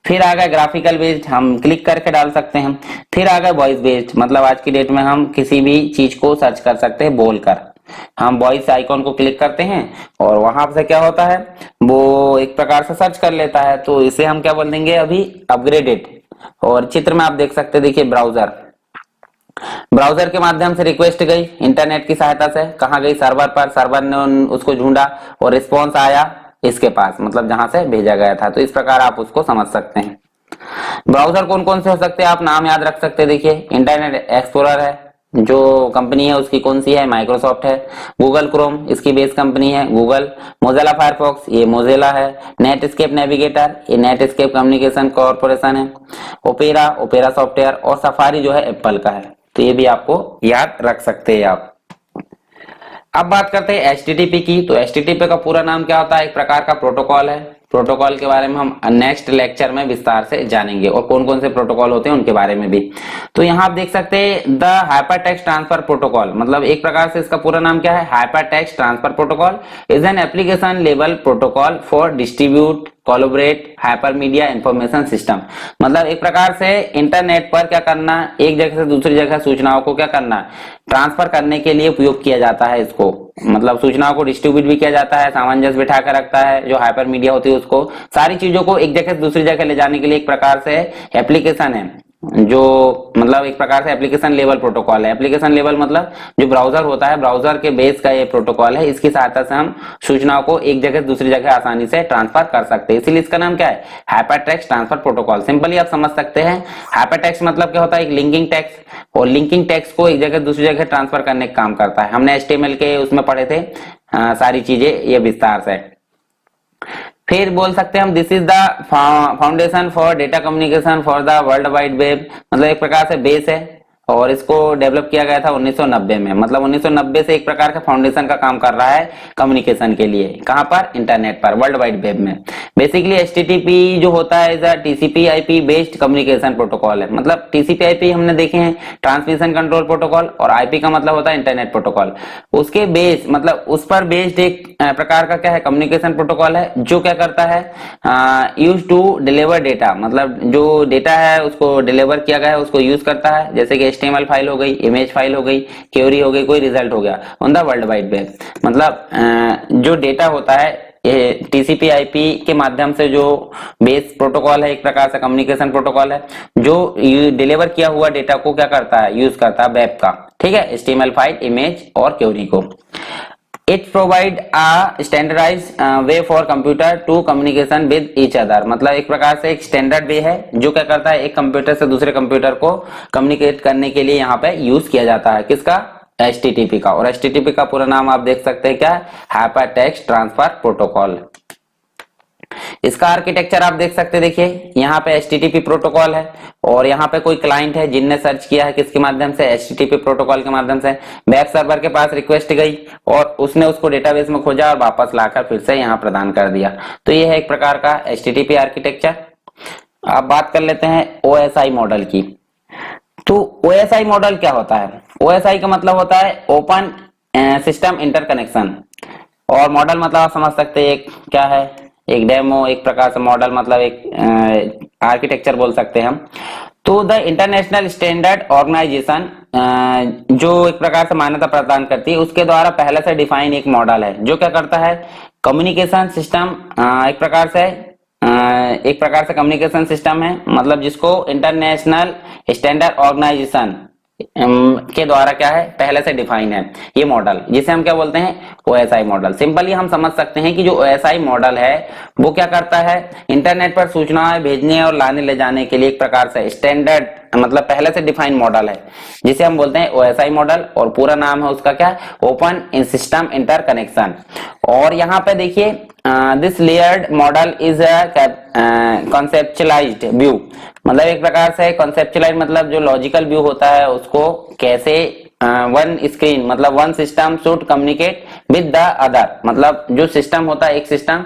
फिर आ गया ग्राफिकल बेस्ड, हम क्लिक करके डाल सकते हैं। फिर आ गया वॉइस बेस्ड, मतलब आज की डेट में हम किसी भी चीज को सर्च कर सकते हैं बोलकर। हम वॉइस आइकॉन को क्लिक करते हैं और वहां से क्या होता है, वो एक प्रकार से सर्च कर लेता है, तो इसे हम क्या बोल देंगे अभी, अपग्रेडेड। और चित्र में आप देख सकते हैं, देखिए ब्राउजर, ब्राउजर के माध्यम से रिक्वेस्ट गई इंटरनेट की सहायता से, कहां गई, सर्वर पर, सर्वर ने उसको ढूंढा और रिस्पॉन्स आया इसके पास, मतलब जहां से भेजा गया था। तो इस प्रकार आप उसको समझ सकते हैं। ब्राउजर कौन कौन से हो सकते हैं, आप नाम याद रख सकते हैं। देखिए इंटरनेट एक्सप्लोरर है, जो कंपनी है उसकी कौन सी है, माइक्रोसॉफ्ट है। गूगल क्रोम, इसकी बेस कंपनी है गूगल। मोजिला फायरफॉक्स, ये मोजिला है। नेटस्केप नेविगेटर, ये नेटस्केप कम्युनिकेशन कॉर्पोरेशन है। ओपेरा, ओपेरा सॉफ्टवेयर, और सफारी जो है एप्पल का है। तो ये भी आपको याद रख सकते हैं आप। अब बात करते हैं HTTP की। तो HTTP का पूरा नाम क्या होता है, एक प्रकार का प्रोटोकॉल है। प्रोटोकॉल के बारे में हम नेक्स्ट लेक्चर में विस्तार से जानेंगे और कौन कौन से प्रोटोकॉल होते हैं उनके बारे में भी। तो यहाँ आप देख सकते हैं the hyper text transfer protocol, मतलब एक प्रकार से इसका पूरा नाम क्या है, hyper text transfer protocol is an application level protocol for distribute collaborate hypermedia information system. मतलब एक प्रकार से इंटरनेट पर क्या करना, एक जगह से दूसरी जगह सूचनाओं को क्या करना, ट्रांसफर करने के लिए उपयोग किया जाता है इसको। मतलब सूचनाओं को डिस्ट्रीब्यूट भी किया जाता है, सामंजस्य बिठा कर रखता है, जो हाइपरमीडिया होती है उसको, सारी चीजों को एक जगह से दूसरी जगह ले जाने के लिए एक प्रकार से एप्लीकेशन है। जो मतलब एक प्रकार से एप्लीकेशन लेवल प्रोटोकॉल है। एप्लीकेशन लेवल मतलब जो ब्राउजर होता है, ब्राउजर के बेस का ये प्रोटोकॉल है। इसकी सहायता से हम सूचनाओं को एक जगह से दूसरी जगह आसानी से ट्रांसफर कर सकते हैं, इसीलिए इसका नाम क्या है, हाइपरटेक्स्ट ट्रांसफर प्रोटोकॉल। सिंपली आप समझ सकते हैं हाइपरटेक्स्ट मतलब क्या होता है, एक लिंकिंग टेक्स्ट, और लिंकिंग टेक्स्ट को एक जगह दूसरी जगह ट्रांसफर करने का काम करता है। हमने HTML के उसमें पढ़े थे सारी चीजें ये विस्तार से। फिर बोल सकते हैं हम this is the foundation for data communication for the world wide web, मतलब एक प्रकार से बेस है और इसको डेवलप किया गया था 1990 में। मतलब 1990 से एक प्रकार का फाउंडेशन का काम कर रहा है कम्युनिकेशन के लिए। कहां पर, इंटरनेट पर, वर्ल्ड वाइड वेब में। बेसिकली HTTP जो होता है is a TCP/IP based communication protocol है। मतलब TCP/IP हमने देखे हैं, ट्रांसमिशन कंट्रोल प्रोटोकॉल, और IP का मतलब होता है इंटरनेट प्रोटोकॉल। उसके बेस मतलब उस पर बेस्ड एक प्रकार का क्या है, कम्युनिकेशन प्रोटोकॉल है, जो क्या करता है, यूज टू डिलीवर डेटा, मतलब जो डेटा है उसको डिलीवर किया गया है उसको यूज करता है, जैसे कि HTML फाइल हो गई, इमेज फाइल हो गई, क्वेरी हो गई, कोई रिजल्ट हो गया on the world wide web. मतलब जो डेटा होता है ये TCP/IP के माध्यम से जो बेस प्रोटोकॉल है, एक प्रकार से कम्युनिकेशन प्रोटोकॉल है, जो डिलीवर किया हुआ डेटा को क्या करता है, यूज करता है वेब का, ठीक है, HTML फाइल, इमेज और क्वेरी को। It provide a standardized way for computer to communication with each other, मतलब एक प्रकार से एक स्टैंडर्ड वे है जो क्या करता है, एक कंप्यूटर से दूसरे कंप्यूटर को कम्युनिकेट करने के लिए यहाँ पे यूज किया जाता है। किसका, HTTP का। और HTTP का पूरा नाम आप देख सकते हैं क्या, हाइपरटेक्स्ट ट्रांसफर प्रोटोकॉल। इसका आर्किटेक्चर आप देख सकते हैं, देखिए यहाँ पे HTTP प्रोटोकॉल है और यहाँ पे कोई क्लाइंट है जिनने सर्च किया है किसके माध्यम से, HTTP प्रोटोकॉल के माध्यम से। वेब सर्वर के पास रिक्वेस्ट गई और उसने उसको डेटाबेस में खोजा और वापस लाकर फिर से यहाँ प्रदान कर दिया। तो ये है एक प्रकार का HTTP आर्किटेक्चर। अब बात कर लेते हैं OSI मॉडल की। तो OSI मॉडल क्या होता है, OSI का मतलब होता है ओपन सिस्टम इंटरकनेक्शन, और मॉडल मतलब आप समझ सकते हैं एक क्या है, एक डेमो, एक प्रकार से मॉडल मतलब एक आर्किटेक्चर बोल सकते हैं हम। तो द इंटरनेशनल स्टैंडर्ड ऑर्गेनाइजेशन जो एक प्रकार से मान्यता प्रदान करती है, उसके द्वारा पहले से डिफाइन एक मॉडल है जो क्या करता है, कम्युनिकेशन सिस्टम एक प्रकार से कम्युनिकेशन सिस्टम है, मतलब जिसको इंटरनेशनल स्टैंडर्ड ऑर्गेनाइजेशन के द्वारा क्या है, पहले से डिफाइन है ये मॉडल, जिसे हम क्या बोलते हैं, OSI मॉडल। सिंपली हम समझ सकते हैं कि जो OSI मॉडल है वो क्या करता है, इंटरनेट पर सूचनाएं भेजने और लाने ले जाने के लिए एक प्रकार से स्टैंडर्ड मतलब पहले से डिफाइन मॉडल है, जिसे हम बोलते हैं OSI मॉडल, और पूरा नाम है उसका क्या, ओपन सिस्टम इंटरकनेक्शन। और यहाँ पे देखिए this layered model is a conceptualised view, मतलब एक प्रकार से कॉन्सेप्चुअलाइज मतलब जो लॉजिकल व्यू होता है उसको कैसे वन स्क्रीन मतलब one system should communicate with the other, मतलब जो सिस्टम होता है एक सिस्टम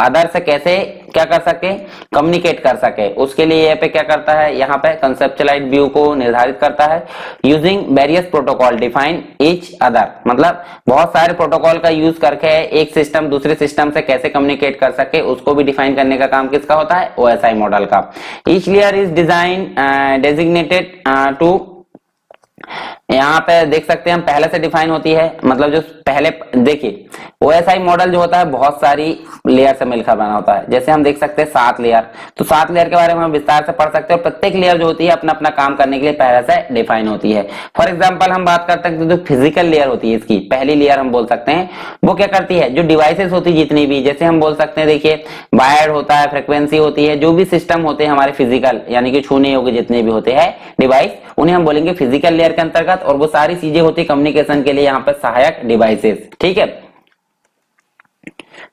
अदर से कैसे क्या कर सके, कम्युनिकेट कर सके, उसके लिए यहाँ पे क्या करता है, यहाँ पे कंसेप्चुअलाइज्ड व्यू को निर्धारित करता है using various protocol define each other, मतलब बहुत सारे प्रोटोकॉल का यूज करके एक सिस्टम दूसरे सिस्टम से कैसे कम्युनिकेट कर सके उसको भी डिफाइन करने का काम किसका होता है, OSI मॉडल का। Each layer is design designated to, यहाँ पे देख सकते हैं हम पहले से डिफाइन होती है, मतलब जो पहले देखिए OSI मॉडल जो होता है बहुत सारी लेयर से मिलकर बना होता है। जैसे हम देख सकते हैं 7 लेयर, तो 7 लेयर के बारे में हम विस्तार से पढ़ सकते हैं, और प्रत्येक लेयर जो होती है अपना अपना काम करने के लिए पहले से डिफाइन होती है। फॉर एग्जाम्पल हम बात करते हैं जो फिजिकल लेयर होती है, इसकी पहली लेयर हम बोल सकते हैं, वो क्या करती है, जो डिवाइसेस होती है जितनी भी, जैसे हम बोल सकते हैं देखिए वायर्ड होता है, फ्रिक्वेंसी होती है, जो भी सिस्टम होते हैं हमारे फिजिकल यानी कि छूने योग्य जितने भी होते हैं डिवाइस, उन्हें हम बोलेंगे फिजिकल लेयर के अंतर्गत, और वो सारी चीजें होती है कम्युनिकेशन के लिए यहाँ पे सहायक डिवाइसेस, ठीक है।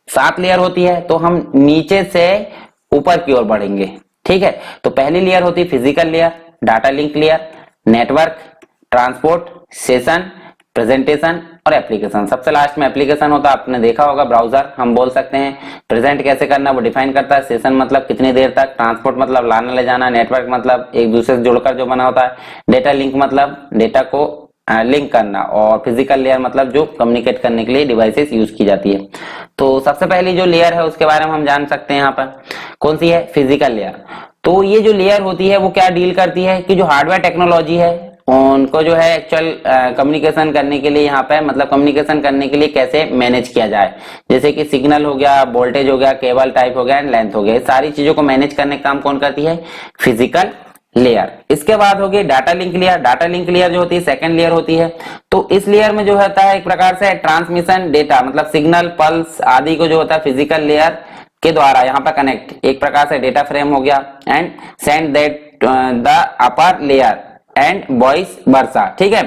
7 लेयर होती है, तो हम नीचे से ऊपर की ओर बढ़ेंगे, ठीक है। तो पहली लेयर होती है physical layer, data link layer, network, transport, session, presentation और एप्लीकेशन। सबसे लास्ट में एप्लीकेशन होता है, आपने देखा होगा ब्राउजर हम बोल सकते हैं, प्रेजेंट कैसे करना वो डिफाइन करता है, सेशन मतलब कितनी देर तक, ट्रांसपोर्ट मतलब लाना ले जाना, नेटवर्क मतलब एक दूसरे से जुड़कर जो बना होता है, डेटा लिंक मतलब डेटा को लिंक करना, और फिजिकल लेयर मतलब जो कम्युनिकेट करने के लिए डिवाइसेस यूज की जाती है। तो सबसे पहली जो लेयर है उसके बारे में हम जान सकते हैं, यहाँ पर कौन सी है, फिजिकल लेयर। तो ये जो लेयर होती है वो क्या डील करती है कि जो हार्डवेयर टेक्नोलॉजी है उनको जो है एक्चुअल कम्युनिकेशन करने के लिए यहाँ पे मतलब कम्युनिकेशन करने के लिए कैसे मैनेज किया जाए, जैसे कि सिग्नल हो गया, वोल्टेज हो गया, केबल टाइप हो गया, लेंथ हो गया, सारी चीजों को मैनेज करने का काम कौन करती है, फिजिकल लेयर। इसके बाद हो गई data link layer. Data link layer जो होती है सेकंड लेयर होती है। तो इस लेयर में जो होता है एक प्रकार से ट्रांसमिशन डेटा मतलब सिग्नल पल्स आदि को जो होता है फिजिकल लेयर के द्वारा यहाँ पर कनेक्ट, एक प्रकार से डेटा फ्रेम हो गया and send that the upper layer and vice versa. ठीक है,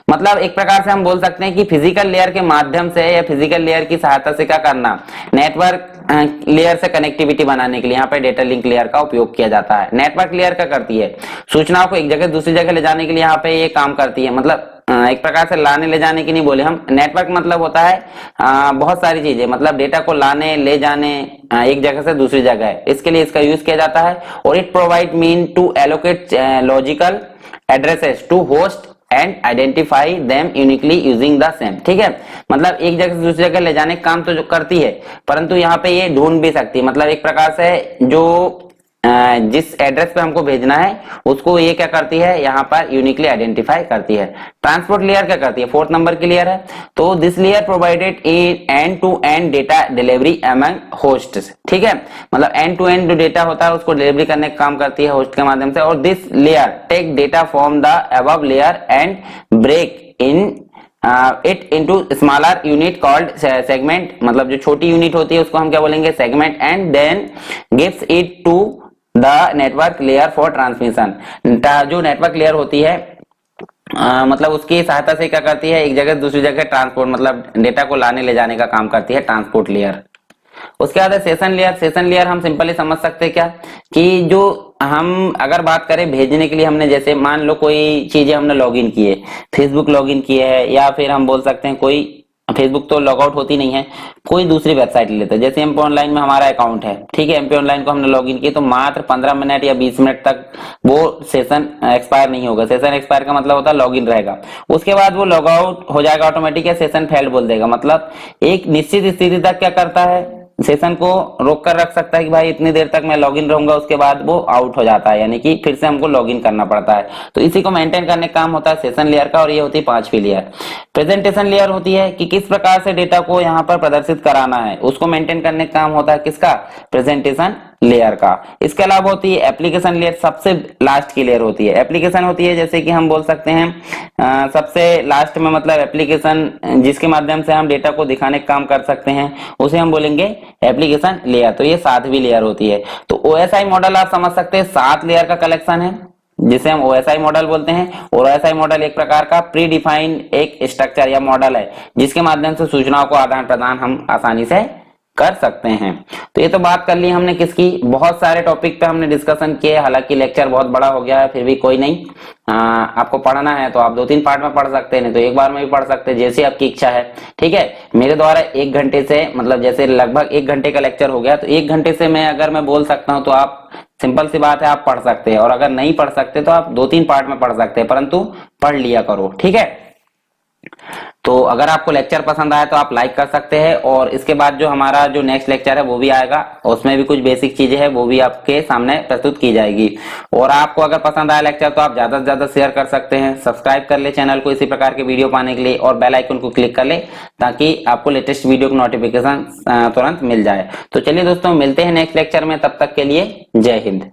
मतलब एक प्रकार से हम बोल सकते हैं कि फिजिकल लेयर के माध्यम से या फिजिकल लेयर की सहायता से क्या करना, नेटवर्क लेयर से कनेक्टिविटी बनाने के लिए यहाँ पे डेटा लिंक लेयर का उपयोग किया जाता है। नेटवर्क लेयर क्या करती है, सूचनाओं को एक जगह दूसरी जगह ले जाने के लिए यहाँ पे ये काम करती है। मतलब एक प्रकार से लाने ले जाने की नहीं बोले हम, नेटवर्क मतलब होता है बहुत सारी चीजें, मतलब डेटा को लाने ले जाने एक जगह से दूसरी जगह, इसके लिए इसका यूज किया जाता है। और it provide mean to allocate logical addresses to host and identify them uniquely using the same. ठीक है, मतलब एक जगह से दूसरी जगह ले जाने का काम तो जो करती है, परंतु यहाँ पे ये ढूंढ भी सकती है। मतलब एक प्रकार से जो जिस एड्रेस पे हमको भेजना है उसको ये क्या करती है, यहाँ पर यूनिकली आइडेंटिफाई करती है। ट्रांसपोर्ट लेयर क्या करती है, फोर्थ नंबर की लेयर है। तो this layer provided in end to end data delivery among hosts. ठीक है, मतलब एंड टू एंड जो डेटा होता है उसको डिलीवरी करने का काम करती है होस्ट के माध्यम से। और this layer take data from the above layer and break in it into smaller unit called segment, मतलब जो छोटी यूनिट होती है उसको हम क्या बोलेंगे, segment, and then gives it to the network layer for transmission. जो नेटवर्क लेयर होती है मतलब उसकी सहायता से क्या करती है, एक जगह से दूसरी जगह ट्रांसपोर्ट मतलब डेटा को लाने ले जाने का काम करती है ट्रांसपोर्ट लेयर। उसके बाद है सेशन लेयर। सेशन लेयर हम सिंपली समझ सकते हैं क्या कि जो हम अगर बात करें भेजने के लिए, हमने जैसे मान लो कोई चीजें हमने लॉगिन किए, फेसबुक लॉगिन किए है, या फिर हम बोल सकते हैं कोई फेसबुक तो लॉगआउट होती नहीं है, कोई दूसरी वेबसाइट ले लेते हैं। जैसे एमपी ऑनलाइन में हमारा अकाउंट है, ठीक है, एमपी ऑनलाइन को हमने लॉगिन किया तो मात्र 15 मिनट या 20 मिनट तक वो सेशन एक्सपायर नहीं होगा। सेशन एक्सपायर का मतलब होता है लॉगिन रहेगा, उसके बाद वो लॉग आउट हो जाएगा ऑटोमेटिक, या सेशन फेल्ड बोल देगा। मतलब एक निश्चित स्थिति तक क्या करता है, सेशन को रोक कर रख सकता है कि भाई इतनी देर तक मैं लॉगिन रहूंगा, उसके बाद वो आउट हो जाता है, यानी कि फिर से हमको लॉगिन करना पड़ता है। तो इसी को मेंटेन करने का काम होता है सेशन लेयर का, और ये होती है पांचवी लेयर। प्रेजेंटेशन लेयर होती है कि किस प्रकार से डेटा को यहाँ पर प्रदर्शित कराना है, उसको मेंटेन करने का काम होता है किसका, प्रेजेंटेशन लेयर का। इसके अलावा होती है एप्लीकेशन लेयर, सबसे लास्ट की लेयर होती है। एप्लीकेशन होती है जैसे कि हम बोल सकते हैं सबसे लास्ट में, मतलब एप्लीकेशन जिसके माध्यम से हम डेटा को दिखाने का काम कर सकते हैं उसे हम बोलेंगे एप्लीकेशन लेयर। तो ये 7वीं लेयर होती है। तो ओएसआई मॉडल आप समझ सकते हैं 7 लेयर का कलेक्शन है जिसे हम ओएसआई मॉडल बोलते हैं। और ओएसआई मॉडल एक प्रकार का प्री डिफाइंड एक स्ट्रक्चर या मॉडल है जिसके माध्यम से सूचनाओं को आदान प्रदान हम आसानी से कर सकते हैं। तो ये तो बात कर ली हमने किसकी, बहुत सारे टॉपिक पे हमने डिस्कशन किए। हालांकि लेक्चर बहुत बड़ा हो गया है, फिर भी कोई नहीं, आपको पढ़ना है तो आप 2-3 पार्ट में पढ़ सकते हैं, नहीं तो एक बार में भी पढ़ सकते हैं, जैसी आपकी इच्छा है। ठीक है, मेरे द्वारा 1 घंटे से, मतलब जैसे लगभग 1 घंटे का लेक्चर हो गया, तो 1 घंटे से मैं अगर मैं बोल सकता हूं तो आप, सिंपल सी बात है, आप पढ़ सकते हैं। और अगर नहीं पढ़ सकते तो आप 2-3 पार्ट में पढ़ सकते हैं, परंतु पढ़ लिया करो। ठीक है, तो अगर आपको लेक्चर पसंद आया तो आप लाइक कर सकते हैं। और इसके बाद जो हमारा जो नेक्स्ट लेक्चर है वो भी आएगा, उसमें भी कुछ बेसिक चीजें हैं वो भी आपके सामने प्रस्तुत की जाएगी। और आपको अगर पसंद आया लेक्चर तो आप ज्यादा से ज्यादा शेयर कर सकते हैं, सब्सक्राइब कर ले चैनल को इसी प्रकार के वीडियो पाने के लिए, और बेल आइकन को क्लिक कर ले ताकि आपको लेटेस्ट वीडियो की नोटिफिकेशन तुरंत मिल जाए। तो चलिए दोस्तों, मिलते हैं नेक्स्ट लेक्चर में, तब तक के लिए जय हिंद।